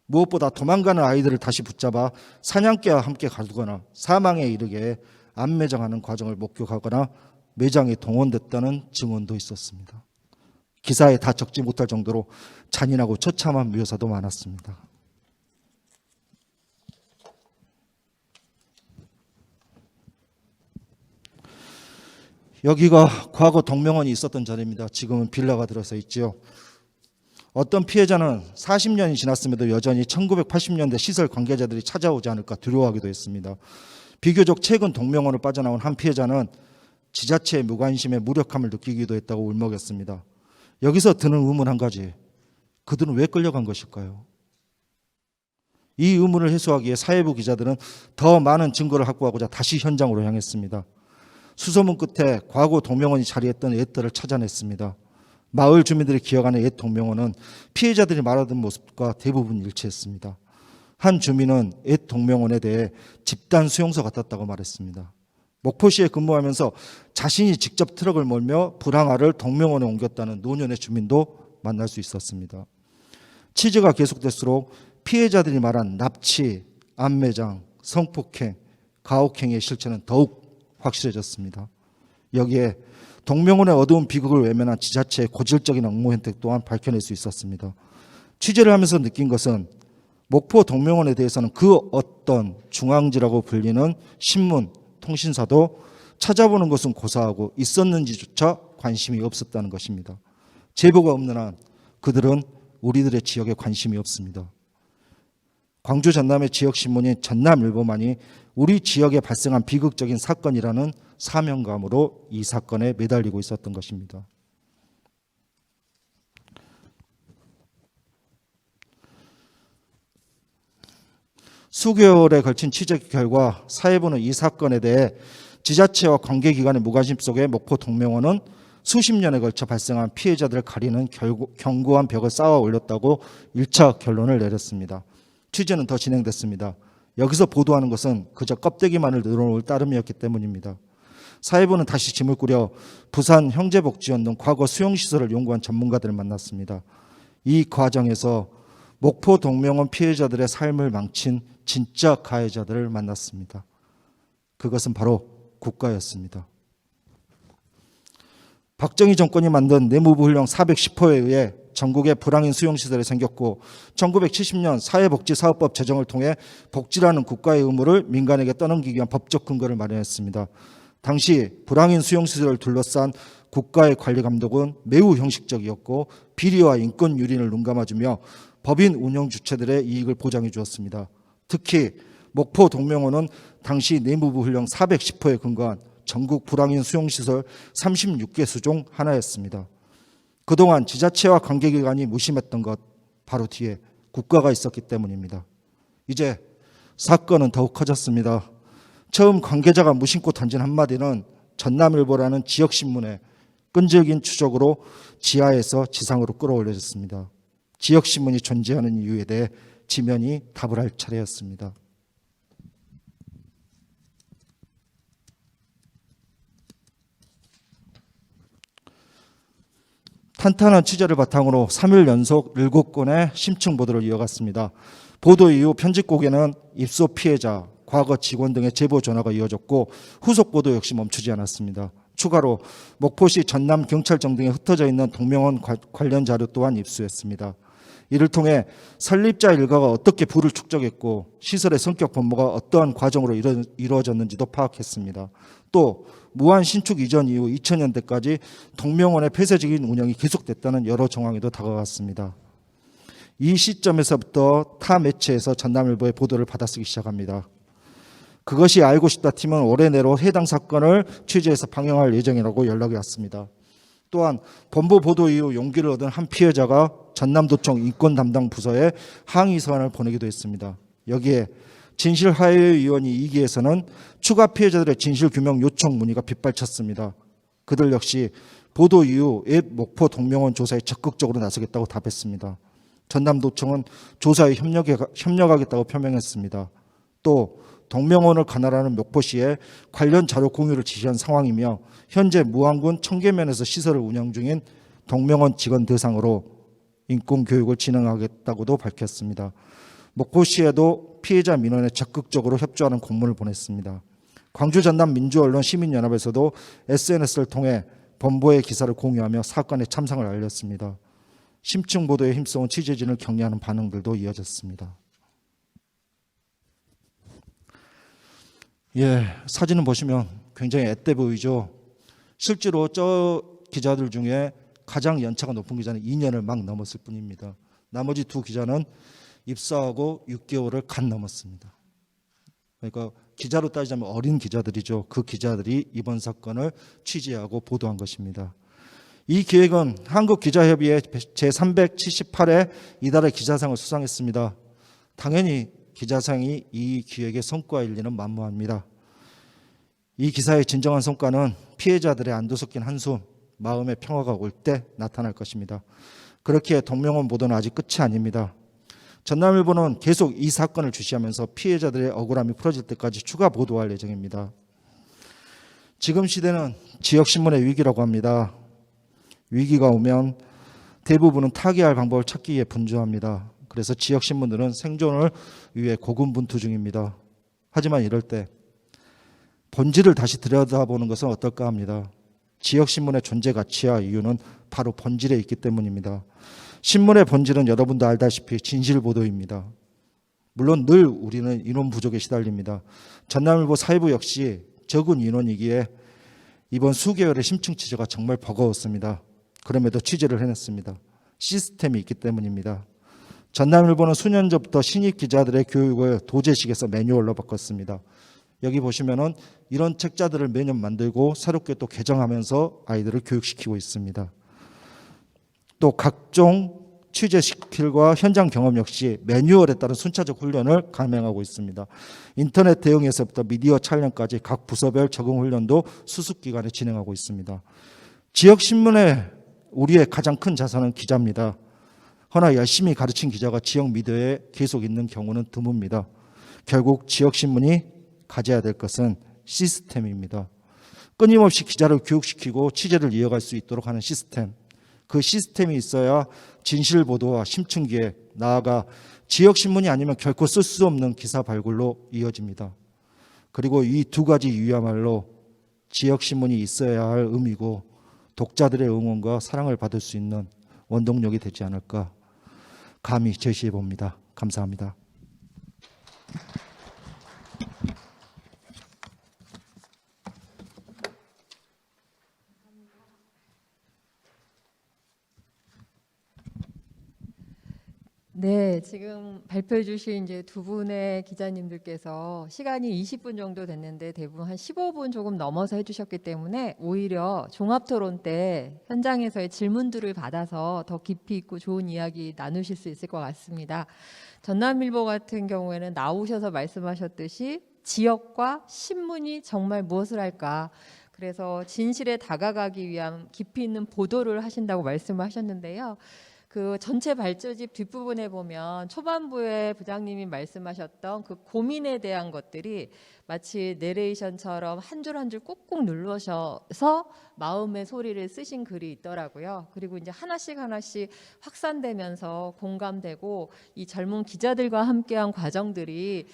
무엇보다 도망가는 아이들을 다시 붙잡아 사냥개와 함께 가두거나 사망에 이르게 안매장하는 과정을 목격하거나 매장에 동원됐다는 증언도 있었습니다. 기사에 다 적지 못할 정도로 잔인하고 처참한 묘사도 많았습니다. 여기가 과거 동명원이 있었던 자리입니다. 지금은 빌라가 들어서 있지요. 어떤 피해자는 40년이 지났음에도 여전히 1980년대 시설 관계자들이 찾아오지 않을까 두려워하기도 했습니다. 비교적 최근 동명원을 빠져나온 한 피해자는 지자체의 무관심에 무력함을 느끼기도 했다고 울먹였습니다. 여기서 드는 의문 한 가지, 그들은 왜 끌려간 것일까요? 이 의문을 해소하기 위해 사회부 기자들은 더 많은 증거를 확보하고자 다시 현장으로 향했습니다. 수소문 끝에 과거 동명원이 자리했던 옛들을 찾아냈습니다. 마을 주민들이 기억하는 옛 동명원은 피해자들이 말하던 모습과 대부분 일치했습니다. 한 주민은 옛 동명원에 대해 집단 수용소 같았다고 말했습니다. 목포시에 근무하면서 자신이 직접 트럭을 몰며 불황아를 동명원에 옮겼다는 노년의 주민도 만날 수 있었습니다. 취재가 계속될수록 피해자들이 말한 납치, 안매장, 성폭행, 가혹행위의 실체는 더욱 확실해졌습니다. 여기에 동명원의 어두운 비극을 외면한 지자체의 고질적인 업무 혜택 또한 밝혀낼 수 있었습니다. 취재를 하면서 느낀 것은 목포 동명원에 대해서는 그 어떤 중앙지라고 불리는 신문, 통신사도 찾아보는 것은 고사하고 있었는지조차 관심이 없었다는 것입니다. 제보가 없는 한 그들은 우리들의 지역에 관심이 없습니다. 광주 전남의 지역신문인 전남일보만이 우리 지역에 발생한 비극적인 사건이라는 사명감으로 이 사건에 매달리고 있었던 것입니다. 수개월에 걸친 취재 결과 사회부는 이 사건에 대해 지자체와 관계기관의 무관심 속에 목포 동명원은 수십 년에 걸쳐 발생한 피해자들을 가리는 견고한 벽을 쌓아 올렸다고 1차 결론을 내렸습니다. 취재는 더 진행됐습니다. 여기서 보도하는 것은 그저 껍데기만을 늘어놓을 따름이었기 때문입니다. 사회부는 다시 짐을 꾸려 부산 형제복지원 과거 수용시설을 연구한 전문가들을 만났습니다. 이 과정에서 목포 동명원 피해자들의 삶을 망친 진짜 가해자들을 만났습니다. 그것은 바로 국가였습니다. 박정희 정권이 만든 내무부 훈령 410호에 의해 전국에 불황인 수용시설이 생겼고 1970년 사회복지사업법 제정을 통해 복지라는 국가의 의무를 민간에게 떠넘기기 위한 법적 근거를 마련했습니다. 당시 불황인 수용시설을 둘러싼 국가의 관리 감독은 매우 형식적이었고 비리와 인권 유린을 눈감아주며 법인 운영 주체들의 이익을 보장해 주었습니다. 특히 목포 동명원은 당시 내무부 훈령 410호에 근거한 전국 불황인 수용시설 36개수 중 하나였습니다. 그동안 지자체와 관계기관이 무심했던 것 바로 뒤에 국가가 있었기 때문입니다. 이제 사건은 더욱 커졌습니다. 처음 관계자가 무심코 던진 한마디는 전남일보라는 지역신문의 끈질긴 추적으로 지하에서 지상으로 끌어올려졌습니다. 지역신문이 존재하는 이유에 대해 지면이 답을 할 차례였습니다. 탄탄한 취재를 바탕으로 3일 연속 7건의 심층 보도를 이어갔습니다. 보도 이후 편집국에는 입소 피해자, 과거 직원 등의 제보 전화가 이어졌고 후속 보도 역시 멈추지 않았습니다. 추가로 목포시 전남경찰청 등에 흩어져 있는 동명원 관련 자료 또한 입수했습니다. 이를 통해 설립자 일가가 어떻게 부를 축적했고 시설의 성격 분모가 어떠한 과정으로 이루어졌는지도 파악했습니다. 또 무한 신축 이전 이후 2000년대까지 동명원의 폐쇄적인 운영이 계속됐다는 여러 정황에도 다가갔습니다. 이 시점에서부터 타 매체에서 전남일보의 보도를 받아쓰기 시작합니다. 그것이 알고 싶다 팀은 올해 내로 해당 사건을 취재해서 방영할 예정이라고 연락이 왔습니다. 또한 본보 보도 이후 용기를 얻은 한 피해자가 전남도청 인권 담당 부서에 항의 서한을 보내기도 했습니다. 여기에 진실화해위원회 2기에서는 추가 피해자들의 진실규명 요청 문의가 빗발쳤습니다. 그들 역시 보도 이후 옛 목포 동명원 조사에 적극적으로 나서겠다고 답했습니다. 전남도청은 조사에 협력하겠다고 표명했습니다. 또 동명원을 관할하는 목포시에 관련 자료 공유를 지시한 상황이며 현재 무안군 청계면에서 시설을 운영 중인 동명원 직원 대상으로 인권교육을 진행하겠다고도 밝혔습니다. 목포시에도 피해자 민원에 적극적으로 협조하는 공문을 보냈습니다. 광주 전남 민주언론 시민연합에서도 SNS를 통해 본보의 기사를 공유하며 사건의 참상을 알렸습니다. 심층 보도에 힘써온 취재진을 격려하는 반응들도 이어졌습니다. 예, 사진을 보시면 굉장히 앳돼 보이죠. 실제로 저 기자들 중에 가장 연차가 높은 기자는 2년을 막 넘었을 뿐입니다. 나머지 두 기자는 입사하고 6개월을 갓 넘었습니다. 그러니까 기자로 따지자면 어린 기자들이죠. 그 기자들이 이번 사건을 취재하고 보도한 것입니다. 이 기획은 한국기자협의회 제378회 이달의 기자상을 수상했습니다. 당연히 기자상이 이 기획의 성과일 리는 만무합니다. 이 기사의 진정한 성과는 피해자들의 안도 섞인 한숨, 마음의 평화가 올 때 나타날 것입니다. 그렇기에 동명원 보도는 아직 끝이 아닙니다. 전남일보는 계속 이 사건을 주시하면서 피해자들의 억울함이 풀어질 때까지 추가 보도할 예정입니다. 지금 시대는 지역신문의 위기라고 합니다. 위기가 오면 대부분은 타개할 방법을 찾기 위해 분주합니다. 그래서 지역신문들은 생존을 위해 고군분투 중입니다. 하지만 이럴 때 본질을 다시 들여다보는 것은 어떨까 합니다. 지역신문의 존재 가치와 이유는 바로 본질에 있기 때문입니다. 신문의 본질은 여러분도 알다시피 진실보도입니다. 물론 늘 우리는 인원 부족에 시달립니다. 전남일보 사회부 역시 적은 인원이기에 이번 수개월의 심층 취재가 정말 버거웠습니다. 그럼에도 취재를 해냈습니다. 시스템이 있기 때문입니다. 전남일보는 수년 전부터 신입 기자들의 교육을 도제식에서 매뉴얼로 바꿨습니다. 여기 보시면은 이런 책자들을 매년 만들고 새롭게 또 개정하면서 아이들을 교육시키고 있습니다. 또 각종 취재 스킬과 현장 경험 역시 매뉴얼에 따른 순차적 훈련을 감행하고 있습니다. 인터넷 대응에서부터 미디어 촬영까지 각 부서별 적응 훈련도 수습기간에 진행하고 있습니다. 지역신문의 우리의 가장 큰 자산은 기자입니다. 허나 열심히 가르친 기자가 지역 미디어에 계속 있는 경우는 드뭅니다. 결국 지역신문이 가져야 될 것은 시스템입니다. 끊임없이 기자를 교육시키고 취재를 이어갈 수 있도록 하는 시스템. 그 시스템이 있어야 진실보도와 심층기획, 나아가 지역신문이 아니면 결코 쓸 수 없는 기사 발굴로 이어집니다. 그리고 이 두 가지 이유야말로 지역신문이 있어야 할 의미고 독자들의 응원과 사랑을 받을 수 있는 원동력이 되지 않을까 감히 제시해 봅니다. 감사합니다. 네, 지금 발표해 주신 이제 두 분의 기자님들께서 시간이 20분 정도 됐는데 대부분 한 15분 조금 넘어서 해주셨기 때문에 오히려 종합토론 때 현장에서의 질문들을 받아서 더 깊이 있고 좋은 이야기 나누실 수 있을 것 같습니다. 전남일보 같은 경우에는 나오셔서 말씀하셨듯이 지역과 신문이 정말 무엇을 할까? 그래서 진실에 다가가기 위한 깊이 있는 보도를 하신다고 말씀을 하셨는데요. 그 전체 발표집 뒷부분에 보면 초반부에 부장님이 말씀하셨던 그 고민에 대한 것들이 마치 내레이션처럼 한 줄 한 줄 꾹꾹 눌러셔서 마음의 소리를 쓰신 글이 있더라고요. 그리고 이제 하나씩 하나씩 확산되면서 공감되고 이 젊은 기자들과 함께한 과정들이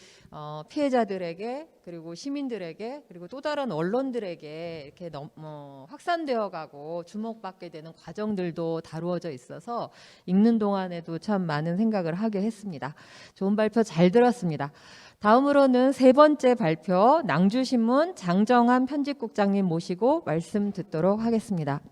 피해자들에게 그리고 시민들에게 그리고 또 다른 언론들에게 이렇게 확산되어 가고 주목받게 되는 과정들도 다루어져 있어서 읽는 동안에도 참 많은 생각을 하게 했습니다. 좋은 발표 잘 들었습니다. 다음으로는 세 번째 발표 낭주신문 장정한 편집국장님 모시고 말씀 듣도록 하겠습니다.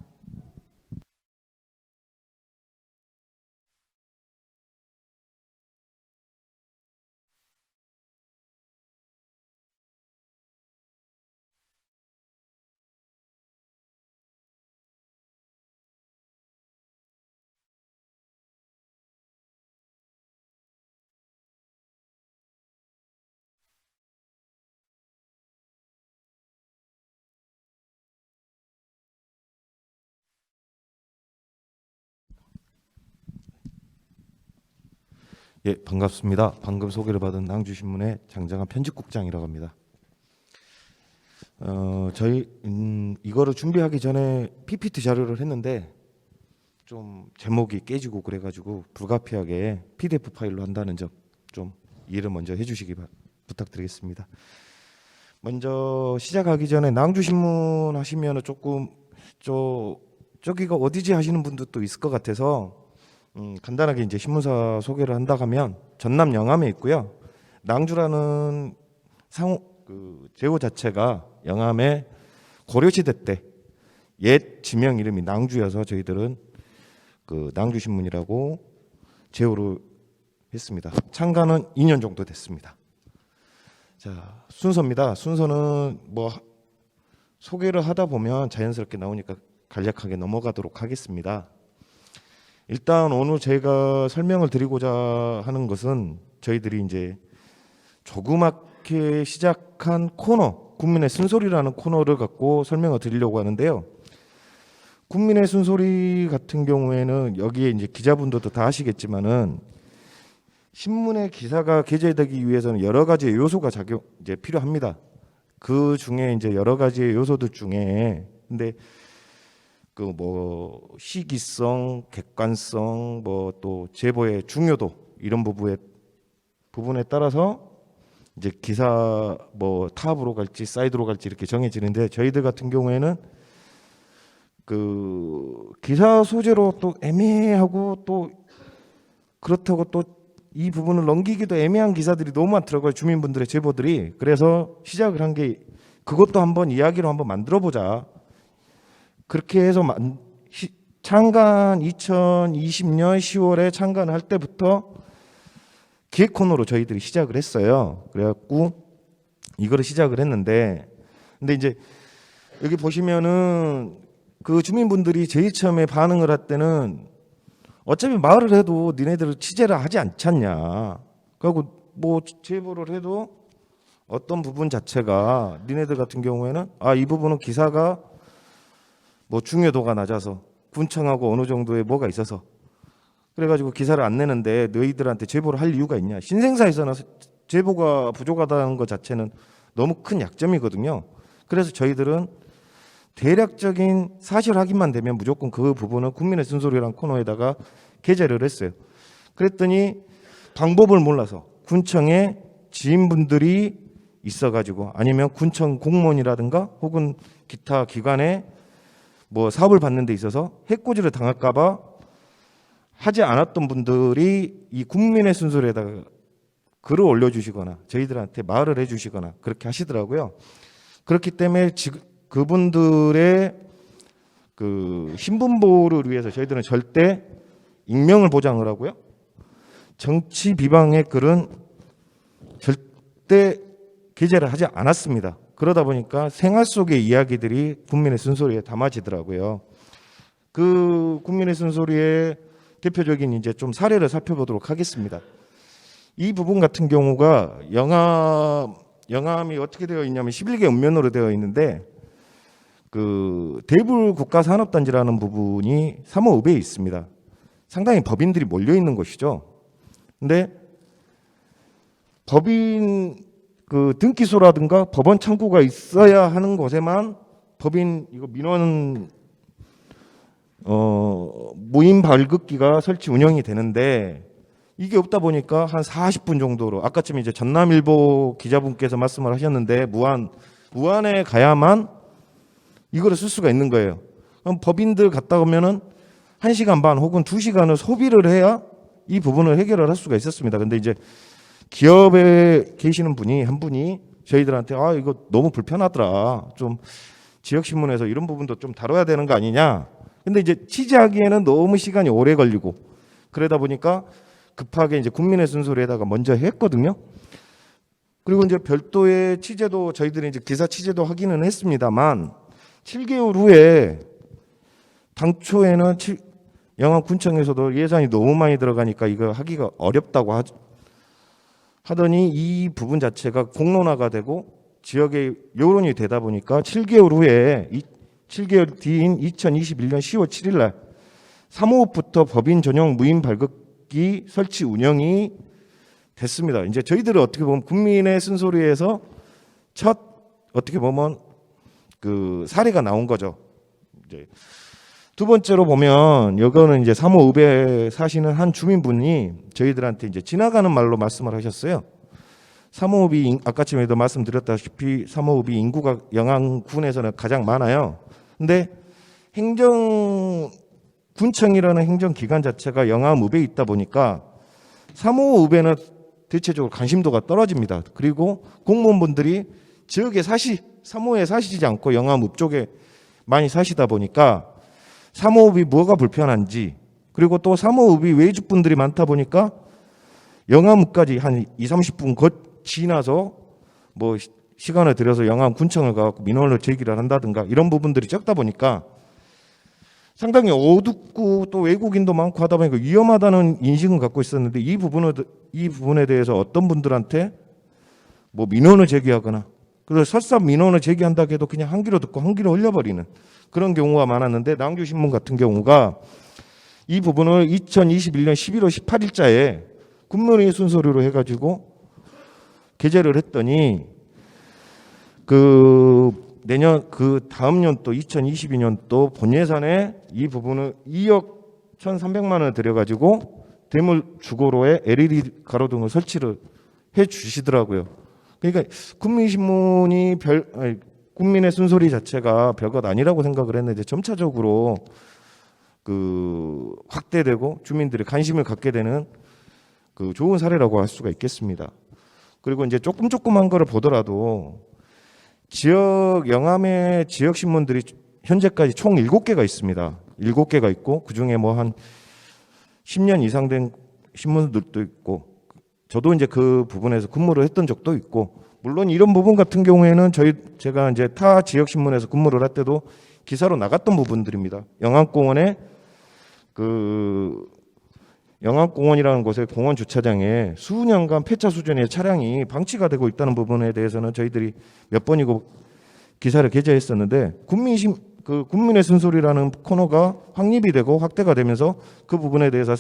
예, 반갑습니다. 방금 소개를 받은 낭주신문의 장정한 편집국장이라고 합니다. 저희 이거를 준비하기 전에 PPT 자료를 했는데 좀 제목이 깨지고 그래가지고 불가피하게 PDF 파일로 한다는 점 좀 이해를 먼저 해주시기 부탁드리겠습니다. 먼저 시작하기 전에 낭주신문 하시면은 조금 저기가 어디지 하시는 분들도 있을 것 같아서 간단하게 이제 신문사 소개를 한다 하면 전남 영암에 있고요. 낭주라는 제호 자체가 영암의 고려시대 때 옛 지명 이름이 낭주여서 저희들은 그 낭주신문이라고 제호를 했습니다. 창간은 2년 정도 됐습니다. 자, 순서입니다. 순서는 뭐 소개를 하다 보면 자연스럽게 나오니까 간략하게 넘어가도록 하겠습니다. 일단 오늘 제가 설명을 드리고자 하는 것은 저희들이 이제 조그맣게 시작한 코너, 국민의 쓴소리라는 코너를 갖고 설명을 드리려고 하는데요. 국민의 쓴소리 같은 경우에는 여기에 이제 기자분들도 다 아시겠지만은 신문의 기사가 게재되기 위해서는 여러 가지의 요소가 이제 필요합니다. 그 중에 이제 여러 가지의 요소들 중에 근데 그 뭐 시기성, 객관성, 뭐 또 제보의 중요도 이런 부분에 따라서 이제 기사 뭐 탑으로 갈지 사이드로 갈지 이렇게 정해지는데 저희들 같은 경우에는 그 기사 소재로 또 애매하고 또 그렇다고 또 이 부분을 넘기기도 애매한 기사들이 너무 많더라고요. 주민분들의 제보들이. 그래서 시작을 한 게 그것도 한번 이야기로 한번 만들어 보자. 그렇게 해서 창간 2020년 10월에 창간을 할 때부터 기획 코너로 저희들이 시작을 했어요. 그래갖고 이거를 시작을 했는데 근데 이제 여기 보시면은 그 주민분들이 제일 처음에 반응을 할 때는 어차피 말을 해도 니네들 취재를 하지 않잖냐. 그리고 뭐 제보를 해도 어떤 부분 자체가 니네들 같은 경우에는 이 부분은 기사가 뭐 중요도가 낮아서 군청하고 어느 정도의 뭐가 있어서 그래가지고 기사를 안 내는데 너희들한테 제보를 할 이유가 있냐. 신생사에서는 제보가 부족하다는 것 자체는 너무 큰 약점이거든요. 그래서 저희들은 대략적인 사실 확인만 되면 무조건 그 부분은 국민의 쓴소리라는 코너에다가 게재를 했어요. 그랬더니 방법을 몰라서 군청에 지인분들이 있어가지고 아니면 군청 공무원이라든가 혹은 기타 기관에 뭐 사업을 받는 데 있어서 해코지를 당할까봐 하지 않았던 분들이 이 국민의 쓴소리에다가 글을 올려주시거나 저희들한테 말을 해주시거나 그렇게 하시더라고요. 그렇기 때문에 지금 그분들의 그 신분보호를 위해서 저희들은 절대 익명을 보장을 하고요. 정치 비방의 글은 절대 게재를 하지 않았습니다. 그러다 보니까 생활 속의 이야기들이 국민의 쓴소리에 담아지더라고요. 그 국민의 쓴소리의 대표적인 이제 좀 사례를 살펴보도록 하겠습니다. 이 부분 같은 경우가 영암이 어떻게 되어 있냐면 11개 읍면으로 되어 있는데 그 대불 국가산업단지라는 부분이 3호 읍에 있습니다. 상당히 법인들이 몰려 있는 곳이죠. 근데 법인 그 등기소라든가 법원 창구가 있어야 하는 곳에만 법인 이거 민원 무인 발급기가 설치 운영이 되는데 이게 없다 보니까 한 40분 정도로 아까쯤 이제 전남일보 기자분께서 말씀을 하셨는데 무안에 가야만 이거를 쓸 수가 있는 거예요. 그럼 법인들 갔다 오면은 1시간 반 혹은 2시간을 소비를 해야 이 부분을 해결을 할 수가 있었습니다. 근데 이제 기업에 계시는 한 분이 저희들한테 이거 너무 불편하더라. 좀 지역신문에서 이런 부분도 좀 다뤄야 되는 거 아니냐. 근데 이제 취재하기에는 너무 시간이 오래 걸리고 그러다 보니까 급하게 이제 국민의 쓴소리에다가 먼저 했거든요. 그리고 이제 별도의 취재도 저희들이 이제 기사 취재도 하기는 했습니다만 7개월 후에 당초에는 영암군청에서도 예산이 너무 많이 들어가니까 이거 하기가 어렵다고 하더니 이 부분 자체가 공론화가 되고 지역의 여론이 되다 보니까 7개월 후에 7개월 뒤인 2021년 10월 7일 날 3호부터 법인 전용 무인 발급기 설치 운영이 됐습니다. 이제 저희들은 어떻게 보면 국민의 쓴소리에서 첫 어떻게 보면 그 사례가 나온 거죠. 이제 두 번째로 보면 이거는 이제 3호 읍에 사시는 한 주민분이 저희들한테 이제 지나가는 말로 말씀을 하셨어요. 3호 읍이 아까쯤에도 말씀드렸다시피 3호 읍이 인구가 영암군에서는 가장 많아요. 근데 행정군청이라는 행정기관 자체가 영암읍에 있다 보니까 3호 읍에는 대체적으로 관심도가 떨어집니다. 그리고 공무원분들이 지역에 3호에 사시지 않고 영암읍 쪽에 많이 사시다 보니까 3호읍이 뭐가 불편한지, 그리고 또 3호읍이 외주분들이 많다 보니까 영암읍까지 한 20-30분 지나서 뭐 시간을 들여서 영암군청을 가고 민원을 제기를 한다든가 이런 부분들이 적다 보니까 상당히 어둡고 또 외국인도 많고 하다 보니까 위험하다는 인식은 갖고 있었는데 이 부분에 대해서 어떤 분들한테 뭐 민원을 제기하거나, 그래서 설사 민원을 제기한다고 해도 그냥 한 귀로 듣고 한 귀로 흘려버리는 그런 경우가 많았는데, 낭주신문 같은 경우가 이 부분을 2021년 11월 18일자에 군문의 순서리로 해가지고 게재를 했더니 내년 그 다음 년도 2022년도 본 예산에 이 부분을 2억 1,300만 원을 들여가지고 대물 주거로에 LED 가로등을 설치를 해 주시더라고요. 그러니까 국민신문이 국민의 쓴소리 자체가 별것 아니라고 생각을 했는데 점차적으로 그 확대되고 주민들이 관심을 갖게 되는 그 좋은 사례라고 할 수가 있겠습니다. 그리고 이제 조금한 거를 보더라도 영암의 지역 신문들이 현재까지 총 7개가 있습니다. 7개가 있고 그중에 뭐 한 10년 이상 된 신문들도 있고, 저도 이제 그 부분에서 근무를 했던 적도 있고, 물론 이런 부분 같은 경우에는 제가 이제 타 지역 신문에서 근무를 할 때도 기사로 나갔던 부분들입니다. 영암공원이라는 곳의 공원 주차장에 수년간 폐차 수준의 차량이 방치가 되고 있다는 부분에 대해서는 저희들이 몇 번이고 기사를 게재했었는데, 국민의 쓴소리라는 코너가 확립이 되고 확대가 되면서 그 부분에 대해서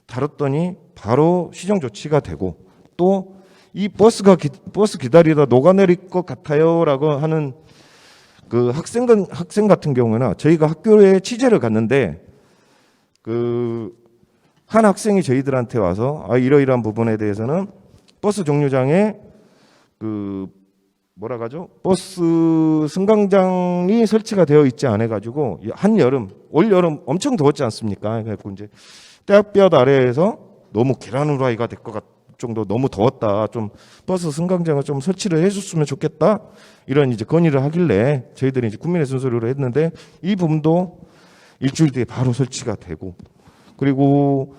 다뤘더니 바로 시정 조치가 되고, 또 이 버스 기다리다 녹아내릴 것 같아요라고 하는 그 학생 같은 경우는 저희가 학교에 취재를 갔는데 한 학생이 저희들한테 와서 이러이러한 부분에 대해서는 버스 정류장에 버스 승강장이 설치가 되어 있지 않아 가지고 올 여름 엄청 더웠지 않습니까? 그래서 이제 떼약볕 아래에서 너무 계란 후라이가 될 것 같 정도 너무 더웠다. 좀 버스 승강장을 좀 설치를 해줬으면 좋겠다. 이런 이제 건의를 하길래 저희들이 이제 국민의 쓴소리로 했는데, 이 부분도 일주일 뒤에 바로 설치가 되고, 그리고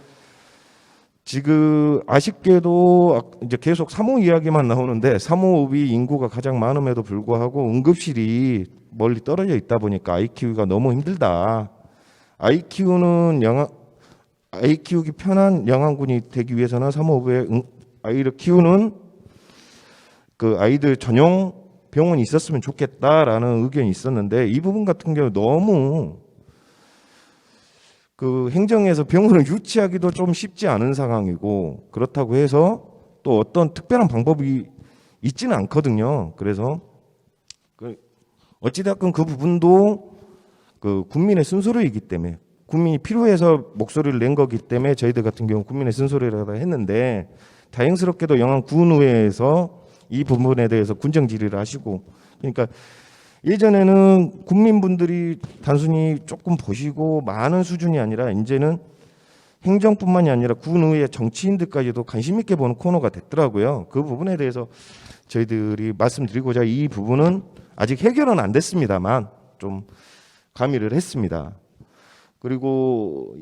지금 아쉽게도 이제 계속 3호 이야기만 나오는데 3호읍이 인구가 가장 많음에도 불구하고 응급실이 멀리 떨어져 있다 보니까 아이 키우기가 너무 힘들다. 아이 키우기 편한 영암군이 되기 위해서는 3호읍에 아이를 키우는 그 아이들 전용 병원이 있었으면 좋겠다라는 의견이 있었는데, 이 부분 같은 경우 너무 그 행정에서 병원을 유치하기도 좀 쉽지 않은 상황이고, 그렇다고 해서 또 어떤 특별한 방법이 있지는 않거든요. 그래서 어찌됐건 그 부분도 그 국민의 쓴소리이기 때문에, 국민이 필요해서 목소리를 낸 거기 때문에 저희들 같은 경우 국민의 쓴소리라고 했는데, 다행스럽게도 영암군의회에서 이 부분에 대해서 군정 질의를 하시고, 그러니까 예전에는 국민분들이 단순히 조금 보시고 많은 수준이 아니라 이제는 행정뿐만이 아니라 군의회 정치인들까지도 관심 있게 보는 코너가 됐더라고요. 그 부분에 대해서 저희들이 말씀드리고자 이 부분은 아직 해결은 안 됐습니다만 좀 가미를 했습니다. 그리고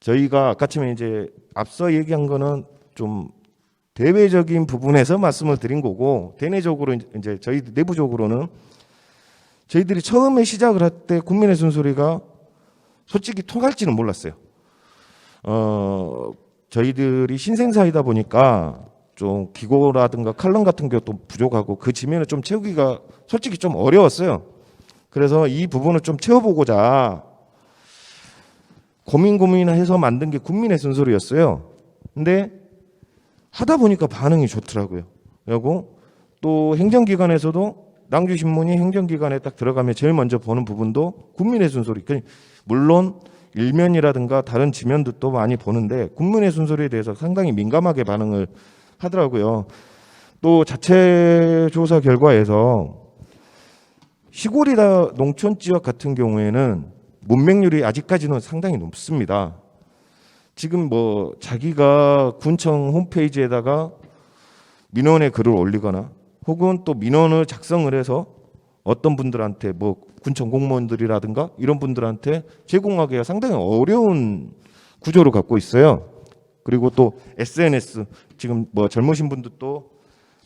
저희가 아까쯤에 이제 앞서 얘기한 거는 좀 대외적인 부분에서 말씀을 드린 거고, 대내적으로 이제 저희 내부적으로는 저희들이 처음에 시작을 할 때 국민의 쓴소리가 솔직히 통할지는 몰랐어요. 저희들이 신생사이다 보니까 좀 기고라든가 칼럼 같은 게 또 부족하고 그 지면을 좀 채우기가 솔직히 좀 어려웠어요. 그래서 이 부분을 좀 채워보고자 고민해서 만든 게 국민의 쓴소리였어요. 근데 하다 보니까 반응이 좋더라고요. 그리고 또 행정기관에서도 낭주신문이 행정기관에 딱 들어가면 제일 먼저 보는 부분도 국민의 순소리. 물론 일면이라든가 다른 지면도 또 많이 보는데 국민의 순소리에 대해서 상당히 민감하게 반응을 하더라고요. 또 자체 조사 결과에서 시골이나 농촌 지역 같은 경우에는 문맹률이 아직까지는 상당히 높습니다. 지금 뭐 자기가 군청 홈페이지에다가 민원의 글을 올리거나 혹은 또 민원을 작성을 해서 어떤 분들한테 뭐 군청 공무원들이라든가 이런 분들한테 제공하기가 상당히 어려운 구조를 갖고 있어요. 그리고 또 SNS 지금 뭐 젊으신 분들도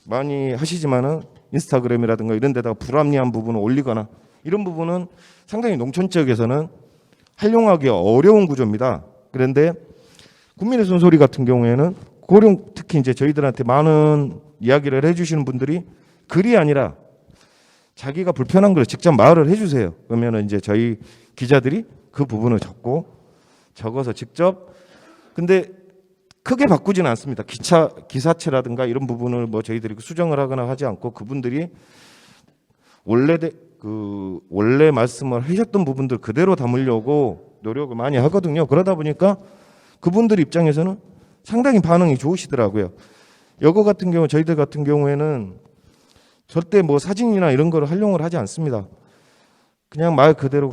많이 하시지만은 인스타그램이라든가 이런 데다가 불합리한 부분을 올리거나 이런 부분은 상당히 농촌 지역에서는 활용하기 어려운 구조입니다. 그런데 국민의 순소리 같은 경우에는 고령 특히 이제 저희들한테 많은 이야기를 해주시는 분들이 글이 아니라 자기가 불편한 걸 직접 말을 해주세요. 그러면 이제 저희 기자들이 그 부분을 적어서 직접 근데 크게 바꾸지는 않습니다. 기사체라든가 이런 부분을 뭐 저희들이 수정을 하거나 하지 않고 그분들이 원래 말씀을 하셨던 부분들 그대로 담으려고 노력을 많이 하거든요. 그러다 보니까 그분들 입장에서는 상당히 반응이 좋으시더라고요. 여거 같은 경우 저희들 같은 경우에는 절대 뭐 사진이나 이런 거를 활용을 하지 않습니다. 그냥 말 그대로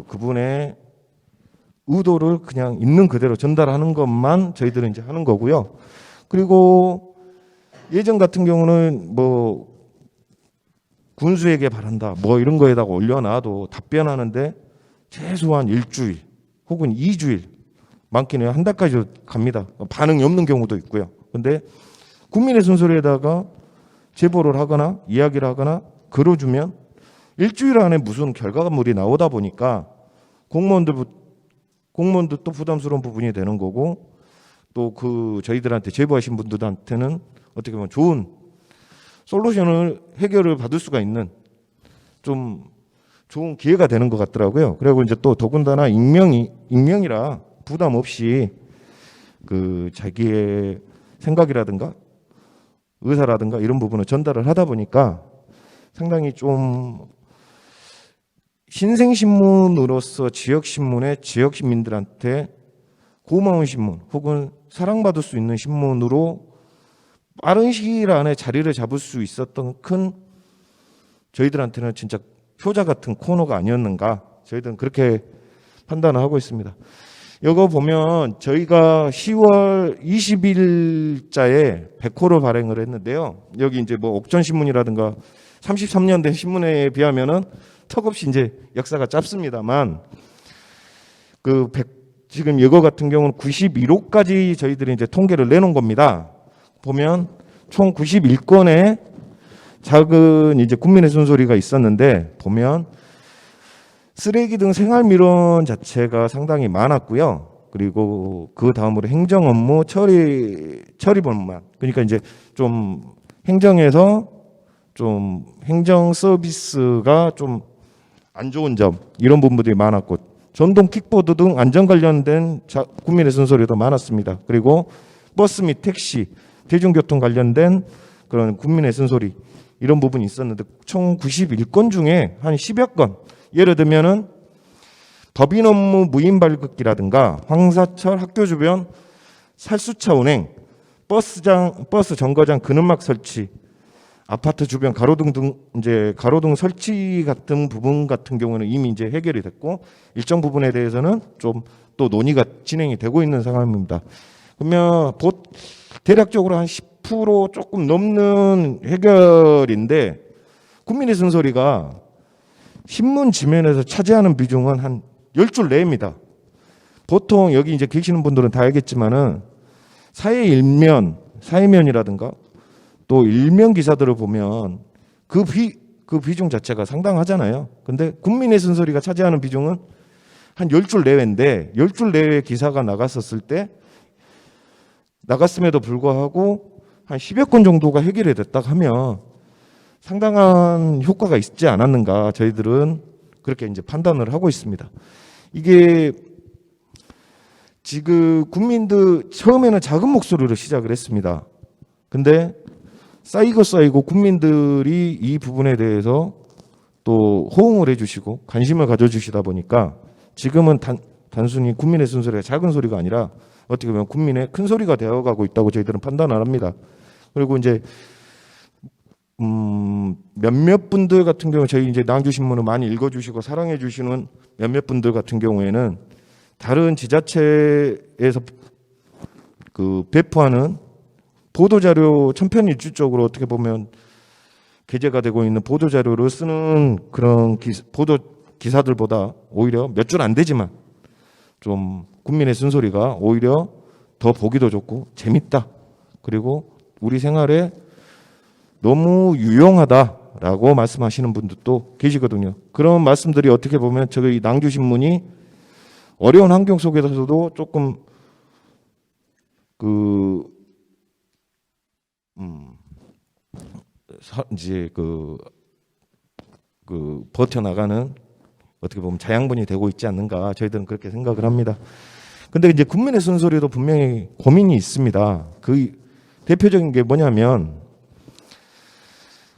그분의 의도를 그냥 있는 그대로 전달하는 것만 저희들은 이제 하는 거고요. 그리고 예전 같은 경우는 뭐 군수에게 바란다 뭐 이런 거에다가 올려놔도 답변하는데 최소한 일주일 혹은 2주일 많게는 한 달까지도 갑니다. 반응이 없는 경우도 있고요. 근데 국민의 순소리에다가 제보를 하거나 이야기를 하거나 글을 주면 일주일 안에 무슨 결과물이 나오다 보니까 공무원도 또 부담스러운 부분이 되는 거고 또 그 저희들한테 제보하신 분들한테는 어떻게 보면 좋은 솔루션을 해결을 받을 수가 있는 좀 좋은 기회가 되는 것 같더라고요. 그리고 이제 또 더군다나 익명이라 부담 없이 그 자기의 생각이라든가 의사라든가 이런 부분을 전달을 하다 보니까 상당히 좀 신생신문으로서 지역신문에 지역시민들한테 고마운 신문 혹은 사랑받을 수 있는 신문으로 빠른 시일 안에 자리를 잡을 수 있었던 큰 저희들한테는 진짜 효자 같은 코너가 아니었는가 저희들은 그렇게 판단을 하고 있습니다. 이거 보면 저희가 10월 20일자에 100호를 발행을 했는데요. 여기 이제 뭐 옥전신문이라든가 33년 된 신문에 비하면은 턱없이 이제 역사가 짧습니다만 지금 이거 같은 경우는 91호까지 저희들이 이제 통계를 내놓은 겁니다. 보면 총 91건의 작은 이제 국민의 순소리가 있었는데 보면 쓰레기 등 생활 민원 자체가 상당히 많았고요. 그리고 그 다음으로 행정 업무 처리본만 그러니까 이제 좀 행정에서 좀 행정 서비스가 좀 안 좋은 점 이런 부분들이 많았고 전동 킥보드 등 안전 관련된 국민의 순소리도 많았습니다. 그리고 버스 및 택시 대중교통 관련된 그런 국민의 순소리 이런 부분이 있었는데 총 91건 중에 한 10여 건 예를 들면은 법인 업무 무인 발급기라든가 황사철 학교 주변 살수차 운행, 버스 정거장 그늘막 설치, 아파트 주변 가로등 설치 같은 부분 같은 경우는 이미 이제 해결이 됐고 일정 부분에 대해서는 좀 또 논의가 진행이 되고 있는 상황입니다. 그러면 대략적으로 한 10% 조금 넘는 해결인데 국민의 순소리가 신문 지면에서 차지하는 비중은 한 10줄 내입니다. 보통 여기 이제 계시는 분들은 다 알겠지만은 사회면이라든가 또 일면 기사들을 보면 그 비중 자체가 상당하잖아요. 근데 국민의 순소리가 차지하는 비중은 한 10줄 내외인데 10줄 내외의 기사가 나갔음에도 불구하고 한 10여 건 정도가 해결이 됐다 하면 상당한 효과가 있지 않았는가 저희들은 그렇게 이제 판단을 하고 있습니다. 이게 지금 국민들 처음에는 작은 목소리로 시작을 했습니다. 근데 쌓이고 국민들이 이 부분에 대해서 또 호응을 해주시고 관심을 가져주시다 보니까 지금은 단순히 국민의 쓴소리가 작은 소리가 아니라 어떻게 보면 국민의 큰 소리가 되어가고 있다고 저희들은 판단을 합니다. 그리고 이제 몇몇 분들 같은 경우 저희 이제 낭주신문을 많이 읽어주시고 사랑해주시는 몇몇 분들 같은 경우에는 다른 지자체에서 그 배포하는 보도자료 천편일률적으로 어떻게 보면 게재가 되고 있는 보도자료를 쓰는 그런 보도 기사들보다 오히려 몇 줄 안 되지만 좀 국민의 쓴소리가 오히려 더 보기도 좋고 재밌다. 그리고 우리 생활에 너무 유용하다라고 말씀하시는 분들도 계시거든요. 그런 말씀들이 어떻게 보면 저희 낭주신문이 어려운 환경 속에서도 조금 이제 버텨나가는 어떻게 보면 자양분이 되고 있지 않는가 저희들은 그렇게 생각을 합니다. 근데 이제 국민의 쓴소리도 분명히 고민이 있습니다. 그 대표적인 게 뭐냐면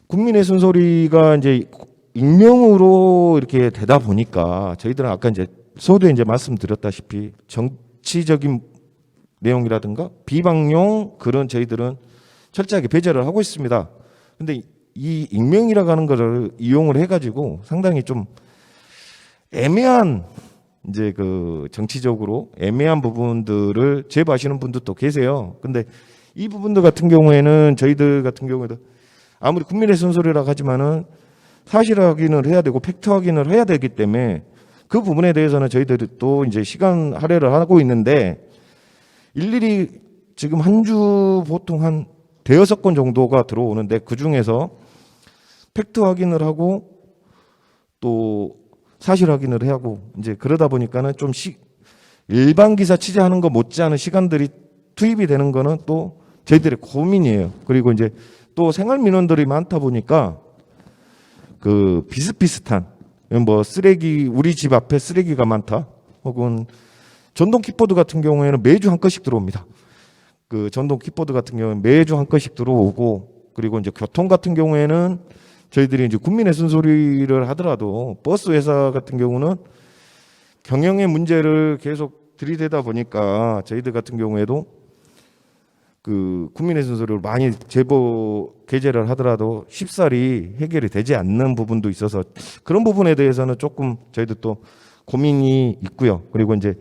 국민의 쓴소리가 이제 익명으로 이렇게 되다 보니까 저희들은 아까 이제 서두에 이제 말씀드렸다시피 정치적인 내용이라든가 비방용 그런 저희들은 철저하게 배제를 하고 있습니다. 근데 이 익명이라고 하는 것을 이용을 해가지고 상당히 좀 애매한 이제 그 정치적으로 애매한 부분들을 제보하시는 분들도 계세요. 근데 이 부분들 같은 경우에는 저희들 같은 경우에도 아무리 국민의 쓴소리라고 하지만은 사실 확인을 해야 되고 팩트 확인을 해야 되기 때문에 그 부분에 대해서는 저희들이 또 이제 시간 할애를 하고 있는데 일일이 지금 한 주 보통 한 대여섯 건 정도가 들어오는데 그 중에서 팩트 확인을 하고 또 사실 확인을 하고 이제 그러다 보니까는 좀 일반 기사 취재하는 거 못지않은 시간들이 투입이 되는 거는 또 저희들의 고민이에요. 그리고 이제 또 생활 민원들이 많다 보니까 그 비슷비슷한 뭐 쓰레기 우리 집 앞에 쓰레기가 많다 혹은 전동 킥보드 같은 경우에는 매주 한 건씩 들어옵니다. 그 전동 킥보드 같은 경우는 매주 한 건씩 들어오고 그리고 이제 교통 같은 경우에는 저희들이 이제 국민의 쓴소리를 하더라도 버스 회사 같은 경우는 경영의 문제를 계속 들이대다 보니까 저희들 같은 경우에도 그 국민의 쓴소리를 많이 제보 게재를 하더라도 쉽사리 해결이 되지 않는 부분도 있어서 그런 부분에 대해서는 조금 저희들 또 고민이 있고요. 그리고 이제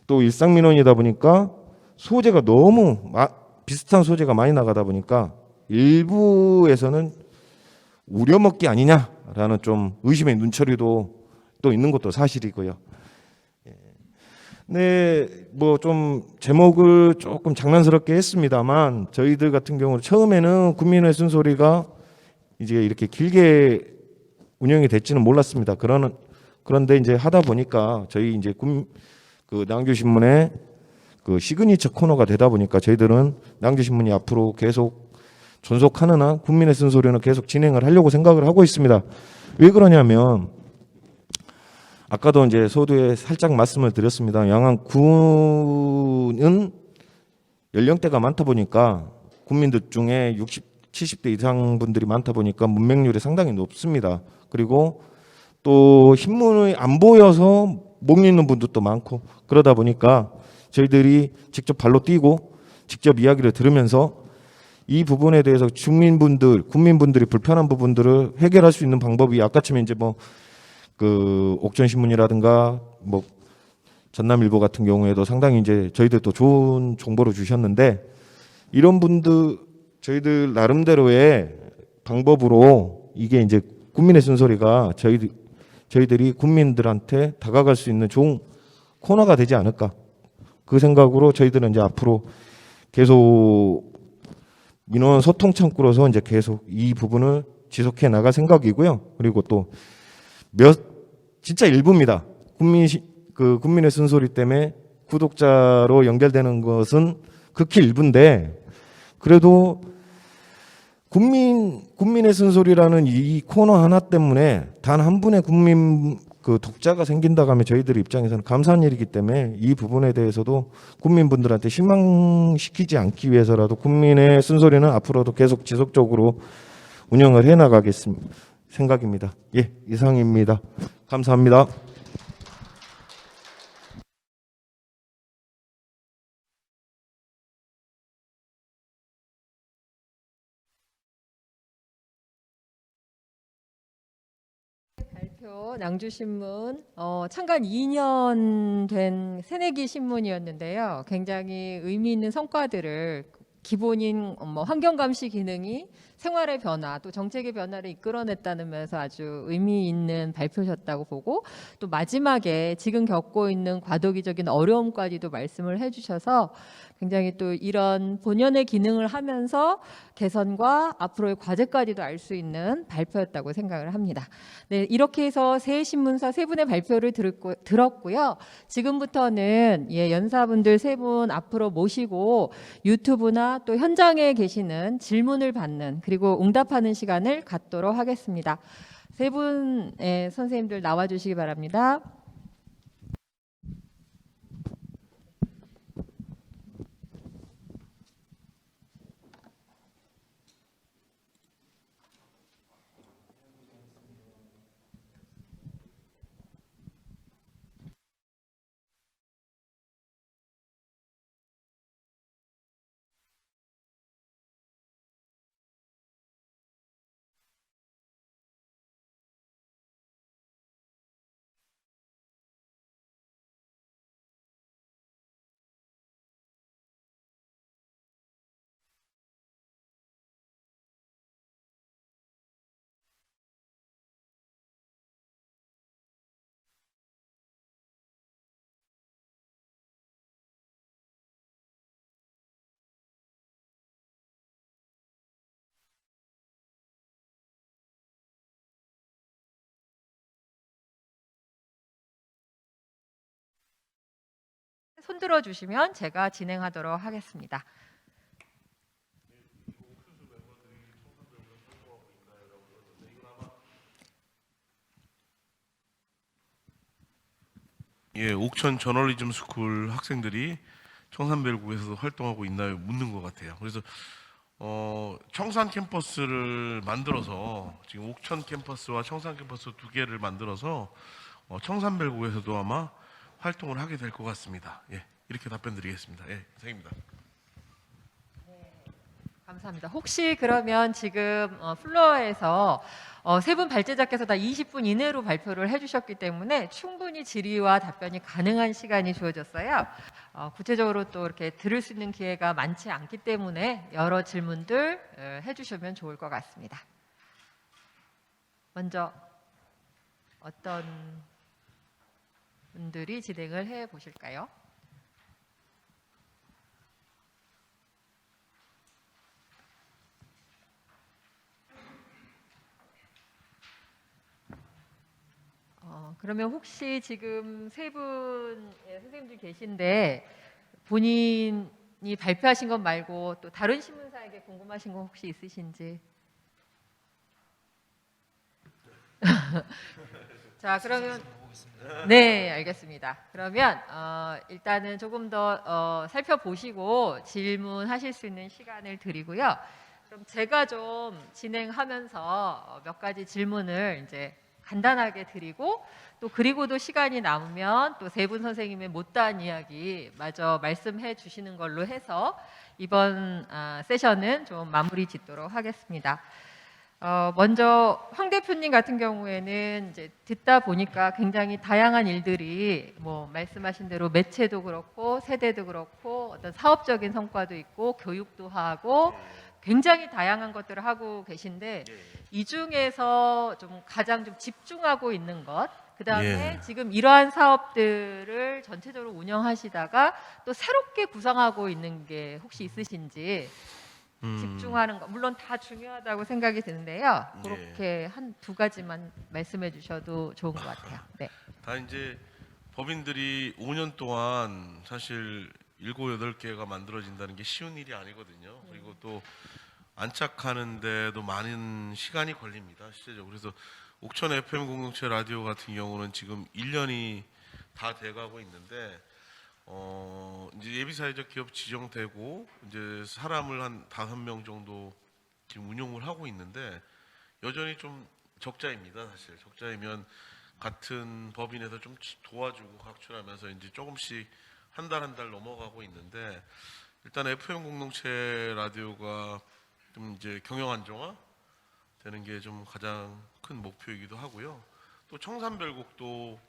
또 일상민원이다 보니까 소재가 너무 비슷한 소재가 많이 나가다 보니까 일부에서는 우려먹기 아니냐라는 좀 의심의 눈초리도 또 있는 것도 사실이고요. 네, 뭐 좀 제목을 조금 장난스럽게 했습니다만 저희들 같은 경우는 처음에는 국민의 쓴소리가 이제 이렇게 길게 운영이 될지는 몰랐습니다. 그런데 이제 하다 보니까 저희 이제 그 낭주신문의 그 시그니처 코너가 되다 보니까 저희들은 낭주신문이 앞으로 계속 존속하는 한 국민의 쓴소리는 계속 진행을 하려고 생각을 하고 있습니다. 왜 그러냐면 아까도 이제 서두에 살짝 말씀을 드렸습니다. 양안군은 연령대가 많다 보니까 국민들 중에 60, 70대 이상 분들이 많다 보니까 문맹률이 상당히 높습니다. 그리고 또 신문이 안 보여서 못 읽는 분들도 많고 그러다 보니까 저희들이 직접 발로 뛰고 직접 이야기를 들으면서 이 부분에 대해서 국민분들이 불편한 부분들을 해결할 수 있는 방법이 아까처럼 이제 뭐 그 옥전신문이라든가 뭐 전남일보 같은 경우에도 상당히 이제 저희들도 좋은 정보를 주셨는데 이런 분들 저희들 나름대로의 방법으로 이게 이제 국민의 쓴소리가 저희들이 국민들한테 다가갈 수 있는 좋은 코너가 되지 않을까 그 생각으로 저희들은 이제 앞으로 계속 민원 소통 창구로서 이제 계속 이 부분을 지속해 나갈 생각이고요. 그리고 또 진짜 일부입니다. 국민의 쓴소리 때문에 구독자로 연결되는 것은 극히 일부인데 그래도 국민의 쓴소리라는 이 코너 하나 때문에 단 한 분의 국민 그 독자가 생긴다고 하면 저희들 입장에서는 감사한 일이기 때문에 이 부분에 대해서도 국민분들한테 실망시키지 않기 위해서라도 국민의 쓴소리는 앞으로도 계속 지속적으로 운영을 해나가겠습니다. 생각입니다. 예, 이상입니다. 감사합니다. 발표 낭주신문 창간 2년 된 새내기 신문이었는데요. 굉장히 의미 있는 성과들을 기본인 환경감시 기능이 생활의 변화 또 정책의 변화를 이끌어냈다는 면에서 아주 의미 있는 발표셨다고 보고 또 마지막에 지금 겪고 있는 과도기적인 어려움까지도 말씀을 해주셔서 굉장히 또 이런 본연의 기능을 하면서 개선과 앞으로의 과제까지도 알 수 있는 발표였다고 생각을 합니다. 네, 이렇게 해서 새 신문사 세 분의 발표를 들었고요. 지금부터는 연사분들 세 분 앞으로 모시고 유튜브나 또 현장에 계시는 질문을 받는 그리고 응답하는 시간을 갖도록 하겠습니다. 세 분의 선생님들 나와주시기 바랍니다. 손들어 주시면 제가 진행하도록 하겠습니다. 예, 옥천 저널리즘 스쿨 학생들이 청산별구에서도 활동하고 있나요? 묻는 것 같아요. 그래서 청산 캠퍼스를 만들어서 지금 옥천 캠퍼스와 청산 캠퍼스 두 개를 만들어서 청산별구에서도 아마 활동을 하게 될 것 같습니다. 예, 이렇게 답변드리겠습니다. 예, 이상입니다. 감사합니다. 혹시 그러면 지금 플로어에서 세 분 발제자께서 다 20분 이내로 발표를 해주셨기 때문에 충분히 질의와 답변이 가능한 시간이 주어졌어요. 구체적으로 또 이렇게 들을 수 있는 기회가 많지 않기 때문에 여러 질문들 해주시면 좋을 것 같습니다. 먼저 어떤 분들이 진행을 해 보실까요? 그러면 혹시 지금 세 분 선생님들 계신데 본인이 발표하신 것 말고 또 다른 신문사에게 궁금하신 거 혹시 있으신지? 자, 그러면 네, 알겠습니다. 그러면 일단은 조금 더 살펴보시고 질문하실 수 있는 시간을 드리고요. 그럼 제가 좀 진행하면서 몇 가지 질문을 이제 간단하게 드리고 또 그리고도 시간이 남으면 또 세 분 선생님의 못다한 이야기 마저 말씀해 주시는 걸로 해서 이번 세션은 좀 마무리 짓도록 하겠습니다. 먼저 황 대표님 같은 경우에는 이제 듣다 보니까 굉장히 다양한 일들이 뭐 말씀하신 대로 매체도 그렇고 세대도 그렇고 어떤 사업적인 성과도 있고 교육도 하고 굉장히 다양한 것들을 하고 계신데 이 중에서 좀 가장 좀 집중하고 있는 것, 그 다음에 지금 이러한 사업들을 전체적으로 운영하시다가 또 새롭게 구상하고 있는 게 혹시 있으신지 집중하는 거 물론 다 중요하다고 생각이 드는데요. 그렇게 한 두 가지만 말씀해 주셔도 좋은 것 같아요. 네. 다 이제 법인들이 5년 동안 사실 7, 8개가 만들어진다는 게 쉬운 일이 아니거든요. 그리고 또 안착하는데도 많은 시간이 걸립니다. 실제적으로. 그래서 옥천 FM 공동체 라디오 같은 경우는 지금 1년이 다 돼가고 있는데 이제 예비사회적 기업 지정되고 이제 사람을 한 5명 정도 지금 운영을 하고 있는데 여전히 좀 적자입니다. 사실 적자이면 같은 법인에서 좀 도와주고 각출하면서 이제 조금씩 한 달 한 달 넘어가고 있는데 일단 FM 공동체 라디오가 좀 이제 경영 안정화 되는 게 좀 가장 큰 목표이기도 하고요. 또 청산별곡도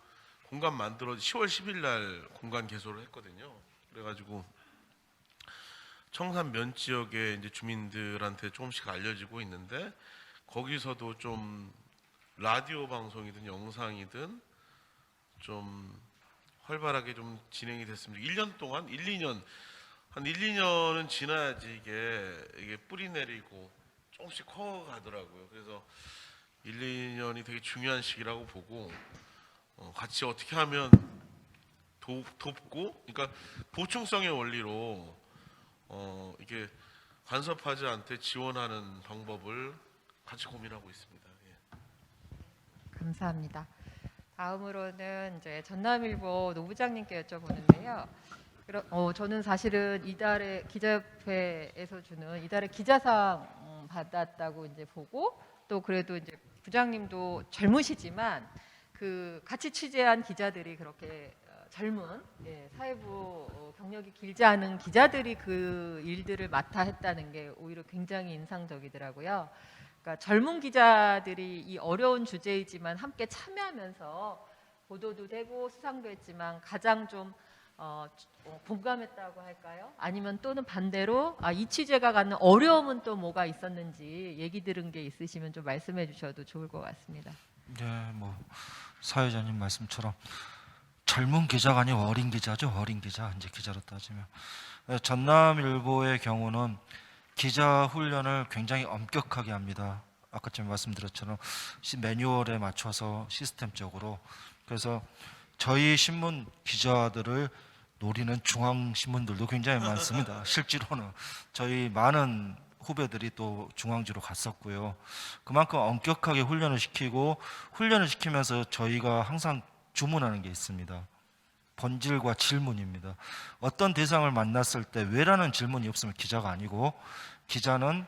공간 만들어 10월 10일 날 공간 개소를 했거든요. 그래가지고 청산 면 지역의 이제 주민들한테 조금씩 알려지고 있는데 거기서도 좀 라디오 방송이든 영상이든 좀 활발하게 좀 진행이 됐습니다. 1년 동안 1, 2년 한 1, 2년은 지나야지 이게 뿌리 내리고 조금씩 커가더라고요. 그래서 1, 2년이 되게 중요한 시기라고 보고 같이 어떻게 하면 돕고, 그러니까 보충성의 원리로 이게 간섭하지 않게 지원하는 방법을 같이 고민하고 있습니다. 예. 감사합니다. 다음으로는 이제 전남일보 노 부장님께 여쭤보는데요. 저는 사실은 이달에 기자협회에서 주는 이달의 기자상 받았다고 이제 보고 또 그래도 이제 부장님도 젊으시지만 그 같이 취재한 기자들이 그렇게 젊은 사회부 경력이 길지 않은 기자들이 그 일들을 맡아 했다는 게 오히려 굉장히 인상적이더라고요. 그러니까 젊은 기자들이 이 어려운 주제이지만 함께 참여하면서 보도도 되고 수상도 했지만 가장 좀 공감했다고 할까요? 아니면 또는 반대로 이 취재가 갖는 어려움은 또 뭐가 있었는지 얘기 들은 게 있으시면 좀 말씀해 주셔도 좋을 것 같습니다. 네, 뭐 사회자님 말씀처럼 젊은 기자가 아니고 어린 기자죠. 어린 기자, 이제 기자로 따지면. 전남일보의 경우는 기자 훈련을 굉장히 엄격하게 합니다. 아까 전에 말씀드렸처럼 매뉴얼에 맞춰서 시스템적으로. 그래서 저희 신문 기자들을 노리는 중앙신문들도 굉장히 많습니다. 실제로는 저희 많은 후배들이 또 중앙지로 갔었고요. 그만큼 엄격하게 훈련을 시키고, 훈련을 시키면서 저희가 항상 주문하는 게 있습니다. 본질과 질문입니다. 어떤 대상을 만났을 때 왜라는 질문이 없으면 기자가 아니고, 기자는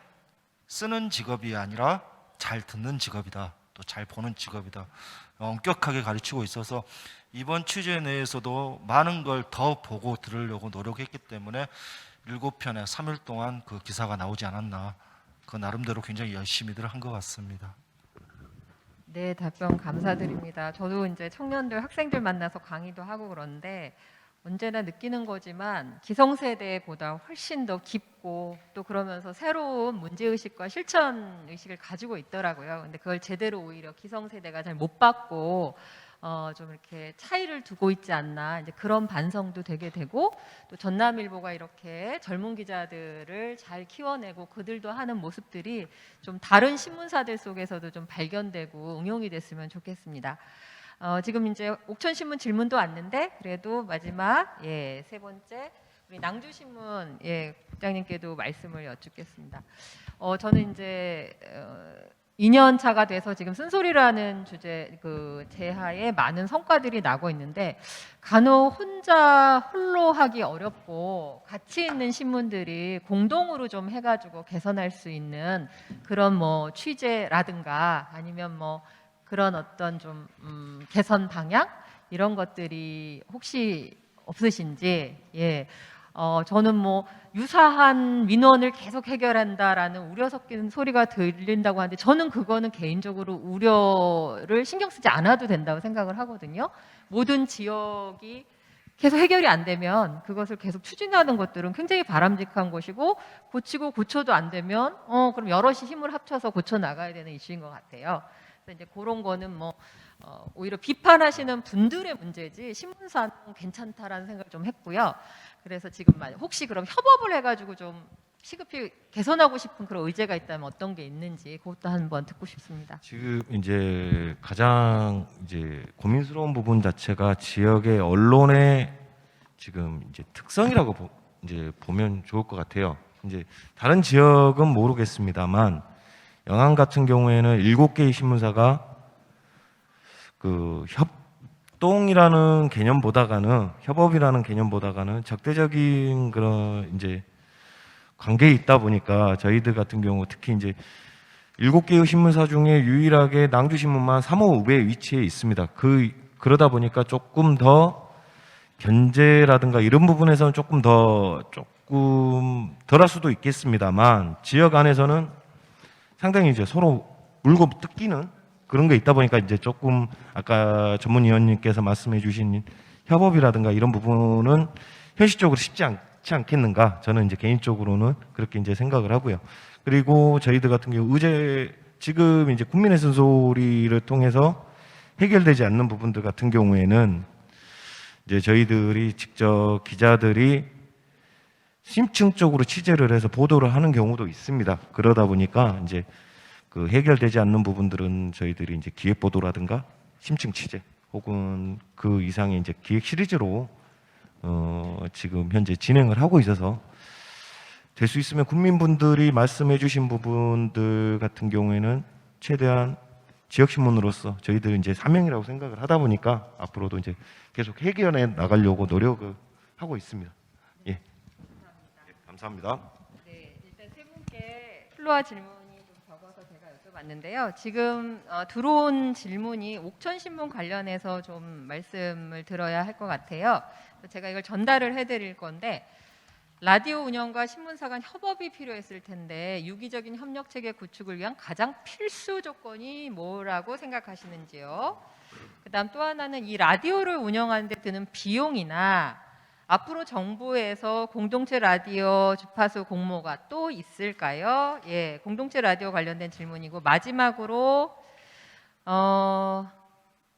쓰는 직업이 아니라 잘 듣는 직업이다, 또 잘 보는 직업이다, 엄격하게 가르치고 있어서 이번 취재 내에서도 많은 걸 더 보고 들으려고 노력했기 때문에 7편에 3일 동안 그 기사가 나오지 않았나, 그 나름대로 굉장히 열심히들 한 것 같습니다. 네, 답변 감사드립니다. 저도 이제 청년들, 학생들 만나서 강의도 하고 그런데 언제나 느끼는 거지만 기성세대보다 훨씬 더 깊고 또 그러면서 새로운 문제의식과 실천의식을 가지고 있더라고요. 근데 그걸 제대로 오히려 기성세대가 잘 못 받고 좀 이렇게 차이를 두고 있지 않나, 이제 그런 반성도 되게 되고, 또 전남일보가 이렇게 젊은 기자들을 잘 키워내고 그들도 하는 모습들이 좀 다른 신문사들 속에서도 좀 발견되고 응용이 됐으면 좋겠습니다. 지금 이제 옥천신문 질문도 왔는데 그래도 마지막 세 번째 우리 낭주신문 국장님께도 말씀을 여쭙겠습니다. 저는 이제 2년 차가 돼서 지금 쓴소리라는 주제 그 제하에 많은 성과들이 나고 있는데 간혹 홀로 하기 어렵고 가치 있는 신문들이 공동으로 좀 해가지고 개선할 수 있는 그런 뭐 취재라든가 아니면 뭐 그런 어떤 좀 개선 방향 이런 것들이 혹시 없으신지. 저는 뭐 유사한 민원을 계속 해결한다라는 우려 섞인 소리가 들린다고 하는데 저는 그거는 개인적으로 우려를 신경 쓰지 않아도 된다고 생각을 하거든요. 모든 지역이 계속 해결이 안 되면 그것을 계속 추진하는 것들은 굉장히 바람직한 것이고, 고치고 고쳐도 안 되면 그럼 여럿이 힘을 합쳐서 고쳐 나가야 되는 이슈인 것 같아요. 그래서 이제 그런 거는 뭐 오히려 비판하시는 분들의 문제지 신문사는 괜찮다라는 생각을 좀 했고요. 그래서 지금 혹시 그럼 협업을 해가지고 좀 시급히 개선하고 싶은 그런 의제가 있다면 어떤 게 있는지 그것도 한번 듣고 싶습니다. 지금 이제 가장 이제 고민스러운 부분 자체가 지역의 언론의 지금 이제 특성이라고 이제 보면 좋을 것 같아요. 이제 다른 지역은 모르겠습니다만 영암 같은 경우에는 7개의 신문사가 그 협동이라는 개념보다가는 협업이라는 개념보다가는 적대적인 그런 이제 관계에 있다 보니까 저희들 같은 경우 특히 이제 7개의 신문사 중에 유일하게 낭주신문만 3호 우배에 위치해 있습니다. 그러다 보니까 조금 더 견제라든가 이런 부분에서는 조금 덜할 수도 있겠습니다만 지역 안에서는 상당히 이제 서로 물고 뜯기는 그런 게 있다 보니까 이제 조금 아까 전문위원님께서 말씀해 주신 협업이라든가 이런 부분은 현실적으로 쉽지 않지 않겠는가 저는 이제 개인적으로는 그렇게 이제 생각을 하고요. 그리고 저희들 같은 경우 지금 이제 국민의 쓴소리를 통해서 해결되지 않는 부분들 같은 경우에는 이제 저희들이 직접 기자들이 심층적으로 취재를 해서 보도를 하는 경우도 있습니다. 그러다 보니까 이제 그 해결되지 않는 부분들은 저희들이 이제 기획 보도라든가 심층 취재 혹은 그 이상의 이제 기획 시리즈로 지금 현재 진행을 하고 있어서 될 수 있으면 국민분들이 말씀해 주신 부분들 같은 경우에는 최대한 지역신문으로서 저희들 이제 사명이라고 생각을 하다 보니까 앞으로도 이제 계속 해결해 나가려고 노력을 하고 있습니다. 예. 감사합니다. 네, 일단 세 분께 플로아 질문이 좀 적어서 제가 여쭤봤는데요. 지금 들어온 질문이 옥천신문 관련해서 좀 말씀을 들어야 할 것 같아요. 제가 이걸 전달을 해드릴 건데 라디오 운영과 신문사 간 협업이 필요했을 텐데 유기적인 협력 체계 구축을 위한 가장 필수 조건이 뭐라고 생각하시는지요? 그다음 또 하나는 이 라디오를 운영하는 데 드는 비용이나 앞으로 정부에서 공동체 라디오 주파수 공모가 또 있을까요? 예, 공동체 라디오 관련된 질문이고 마지막으로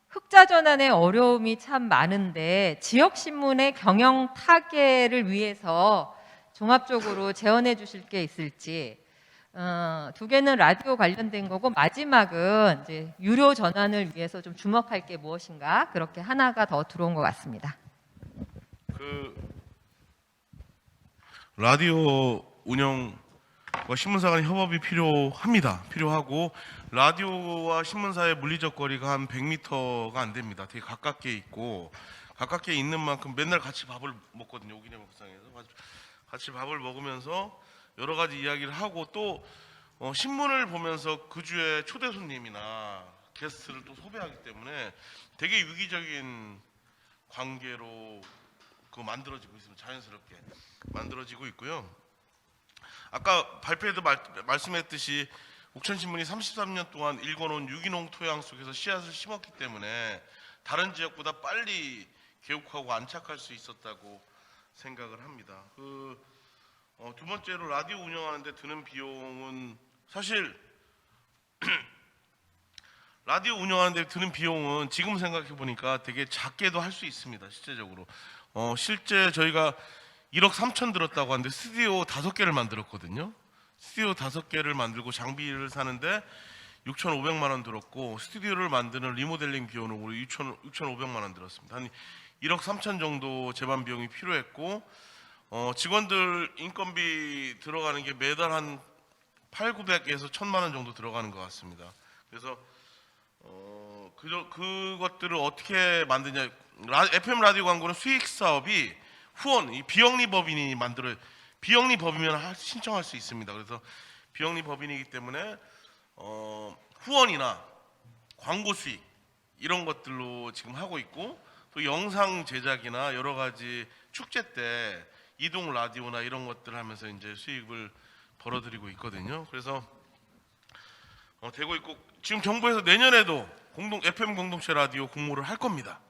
흑자 전환의 어려움이 참 많은데 지역 신문의 경영 타개를 위해서 종합적으로 제언해 주실 게 있을지 두 개는 라디오 관련된 거고 마지막은 이제 유료 전환을 위해서 좀 주목할 게 무엇인가 그렇게 하나가 더 들어온 것 같습니다. 그 라디오 운영과 신문사 간 협업이 필요하고 라디오와 신문사의 물리적 거리가 한 100m가 안 됩니다. 되게 가깝게 있고 가깝게 있는 만큼 맨날 같이 밥을 먹거든요. 오기내 목상에서 같이 밥을 먹으면서 여러 가지 이야기를 하고 또 신문을 보면서 그 주에 초대 손님이나 게스트를 또 섭외하기 때문에 되게 유기적인 관계로 만들어지고 있습니다. 자연스럽게 만들어지고 있고요. 아까 발표에도 말씀했듯이 옥천신문이 33년 동안 일궈놓은 유기농 토양 속에서 씨앗을 심었기 때문에 다른 지역보다 빨리 개국하고 안착할 수 있었다고 생각을 합니다. 두 번째로 라디오 운영하는데 드는 비용은 사실 라디오 운영하는데 드는 비용은 지금 생각해 보니까 되게 작게도 할 수 있습니다. 실제적으로 실제 저희가 1억 3천 들었다고 하는데 스튜디오 5개를 만들었거든요. 스튜디오 5개를 만들고 장비를 사는데 6,500만 원 들었고 스튜디오를 만드는 리모델링 비용은 우리 6,500만 원 들었습니다. 한 1억 3천 정도 제반 비용이 필요했고 직원들 인건비 들어가는 게 매달 한 8,900에서 1,000만 원 정도 들어가는 것 같습니다. 그래서 그것들을 어떻게 만드냐? FM 라디오 광고는 수익 사업이 후원, 이 비영리 법인이 비영리 법이면 신청할 수 있습니다. 그래서 비영리 법인이기 때문에 후원이나 광고 수익 이런 것들로 지금 하고 있고 또 영상 제작이나 여러 가지 축제 때 이동 라디오나 이런 것들 하면서 이제 수익을 벌어들이고 있거든요. 그래서 되고 있고 지금 정부에서 내년에도 FM 공동체 라디오 공모를 할 겁니다.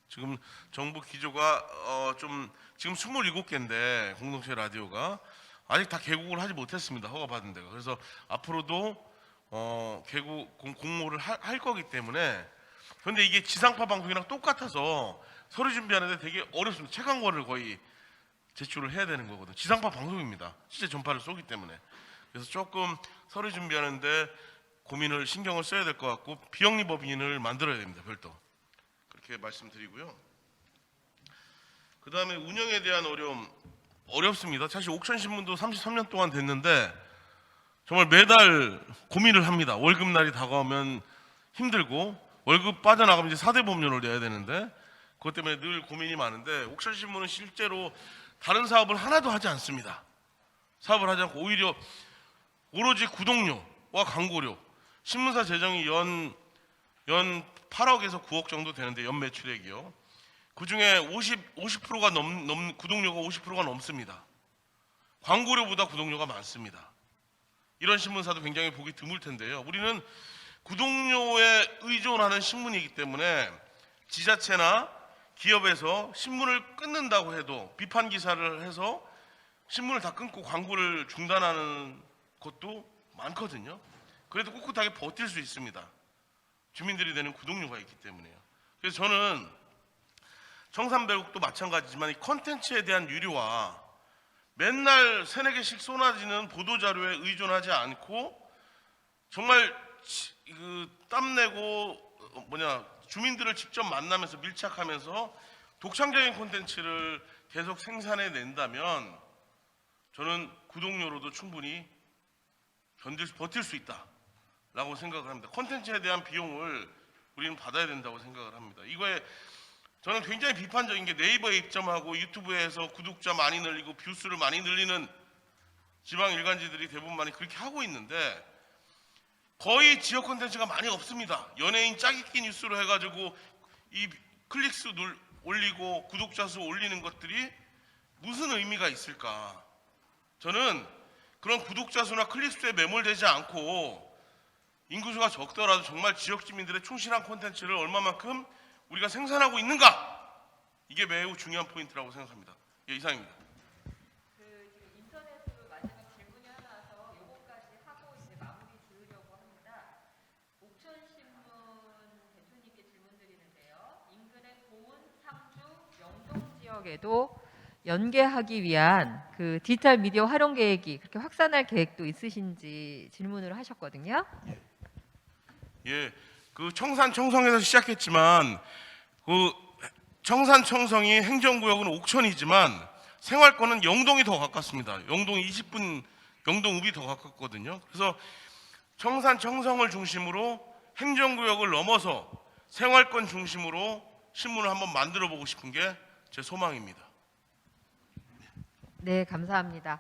지금 정부 기조가 지금 27개인데 공동체 라디오가 아직 다 개국을 하지 못했습니다. 허가받은 데가. 그래서 앞으로도 공모를 할 거기 때문에 그런데 이게 지상파 방송이랑 똑같아서 서류 준비하는데 되게 어렵습니다. 채광권을 거의 제출을 해야 되는 거거든요. 지상파 방송입니다. 실제 전파를 쏘기 때문에. 그래서 조금 서류 준비하는데 신경을 써야 될 것 같고 비영리 법인을 만들어야 됩니다. 별도. 그렇게 말씀드리고요. 그 다음에 운영에 대한 어렵습니다. 사실 옥천신문도 33년 동안 됐는데 정말 매달 고민을 합니다. 월급날이 다가오면 힘들고 월급 빠져나가면 이제 4대 보험료를 내야 되는데 그것 때문에 늘 고민이 많은데 옥천신문은 실제로 다른 사업을 하나도 하지 않습니다. 사업을 하지 않고 오히려 오로지 구독료와 광고료, 신문사 재정이 연 8억에서 9억 정도 되는데 연 매출액이요. 그중에 50%가 구독료가 50%가 넘습니다. 광고료보다 구독료가 많습니다. 이런 신문사도 굉장히 보기 드물 텐데요. 우리는 구독료에 의존하는 신문이기 때문에 지자체나 기업에서 신문을 끊는다고 해도 비판 기사를 해서 신문을 다 끊고 광고를 중단하는 것도 많거든요. 그래도 꿋꿋하게 버틸 수 있습니다. 주민들이 내는 구독료가 있기 때문에요. 그래서 저는 청산배국도 마찬가지지만 이 컨텐츠에 대한 유료화, 맨날 3-4개씩 쏟아지는 보도자료에 의존하지 않고 정말 땀내고 주민들을 직접 만나면서 밀착하면서 독창적인 콘텐츠를 계속 생산해 낸다면 저는 구독료로도 충분히 버틸 수 있다라고 생각을 합니다. 콘텐츠에 대한 비용을 우리는 받아야 된다고 생각을 합니다. 이거에 저는 굉장히 비판적인 게 네이버에 입점하고 유튜브에서 구독자 많이 늘리고 뷰수를 많이 늘리는 지방 일간지들이 대부분 많이 그렇게 하고 있는데 거의 지역 콘텐츠가 많이 없습니다. 연예인 짜깁기 뉴스로 해가지고 이 클릭수 올리고 구독자 수 올리는 것들이 무슨 의미가 있을까? 저는 그런 구독자 수나 클릭 수에 매몰되지 않고 인구수가 적더라도 정말 지역 주민들의 충실한 콘텐츠를 얼마만큼 우리가 생산하고 있는가? 이게 매우 중요한 포인트라고 생각합니다. 예, 이상입니다. 지금 인터넷으로 마지막 질문이 하나 와서 요거까지 하고 이제 마무리 지으려고 합니다. 옥천신문 대표님께 질문 드리는데요. 인근의 고은, 상주, 영동 지역에도 연계하기 위한 그 디지털 미디어 활용 계획이 그렇게 확산할 계획도 있으신지 질문을 하셨거든요. 예, 그 청산청성에서 시작했지만 그 청산청성이 행정구역은 옥천이지만 생활권은 영동이 더 가깝습니다. 영동이 20분, 영동읍이 더 가깝거든요. 그래서 청산청성을 중심으로 행정구역을 넘어서 생활권 중심으로 신문을 한번 만들어 보고 싶은 게 제 소망입니다. 네, 감사합니다.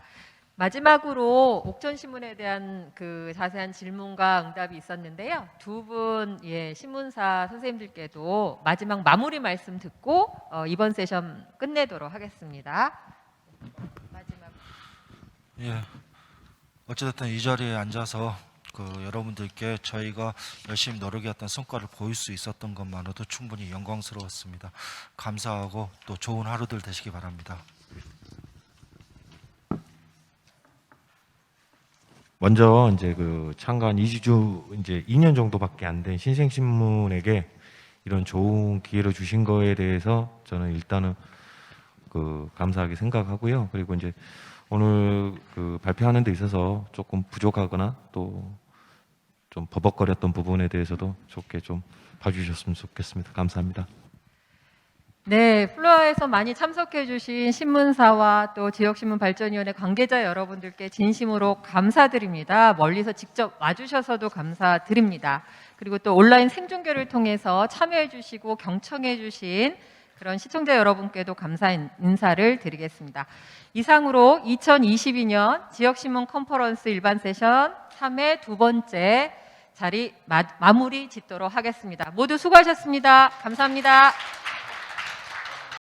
마지막으로 옥천신문에 대한 그 자세한 질문과 응답이 있었는데요. 두 분 신문사 선생님들께도 마지막 마무리 말씀 듣고 이번 세션 끝내도록 하겠습니다. 마지막. 예. 어찌됐든 이 자리에 앉아서 여러분들께 저희가 열심히 노력했던 성과를 보일 수 있었던 것만으로도 충분히 영광스러웠습니다. 감사하고 또 좋은 하루들 되시기 바랍니다. 먼저 이제 창간 2주 이제 2년 정도밖에 안 된 신생신문에게 이런 좋은 기회를 주신 거에 대해서 저는 일단은 감사하게 생각하고요. 그리고 이제 오늘 발표하는 데 있어서 조금 부족하거나 또 좀 버벅거렸던 부분에 대해서도 좋게 좀 봐주셨으면 좋겠습니다. 감사합니다. 네, 플로어에서 많이 참석해주신 신문사와 또 지역신문발전위원회 관계자 여러분들께 진심으로 감사드립니다. 멀리서 직접 와주셔서도 감사드립니다. 그리고 또 온라인 생중계를 통해서 참여해주시고 경청해주신 그런 시청자 여러분께도 감사 인사를 드리겠습니다. 이상으로 2022년 지역신문 컨퍼런스 일반 세션 3회 두 번째 자리 마무리 짓도록 하겠습니다. 모두 수고하셨습니다. 감사합니다.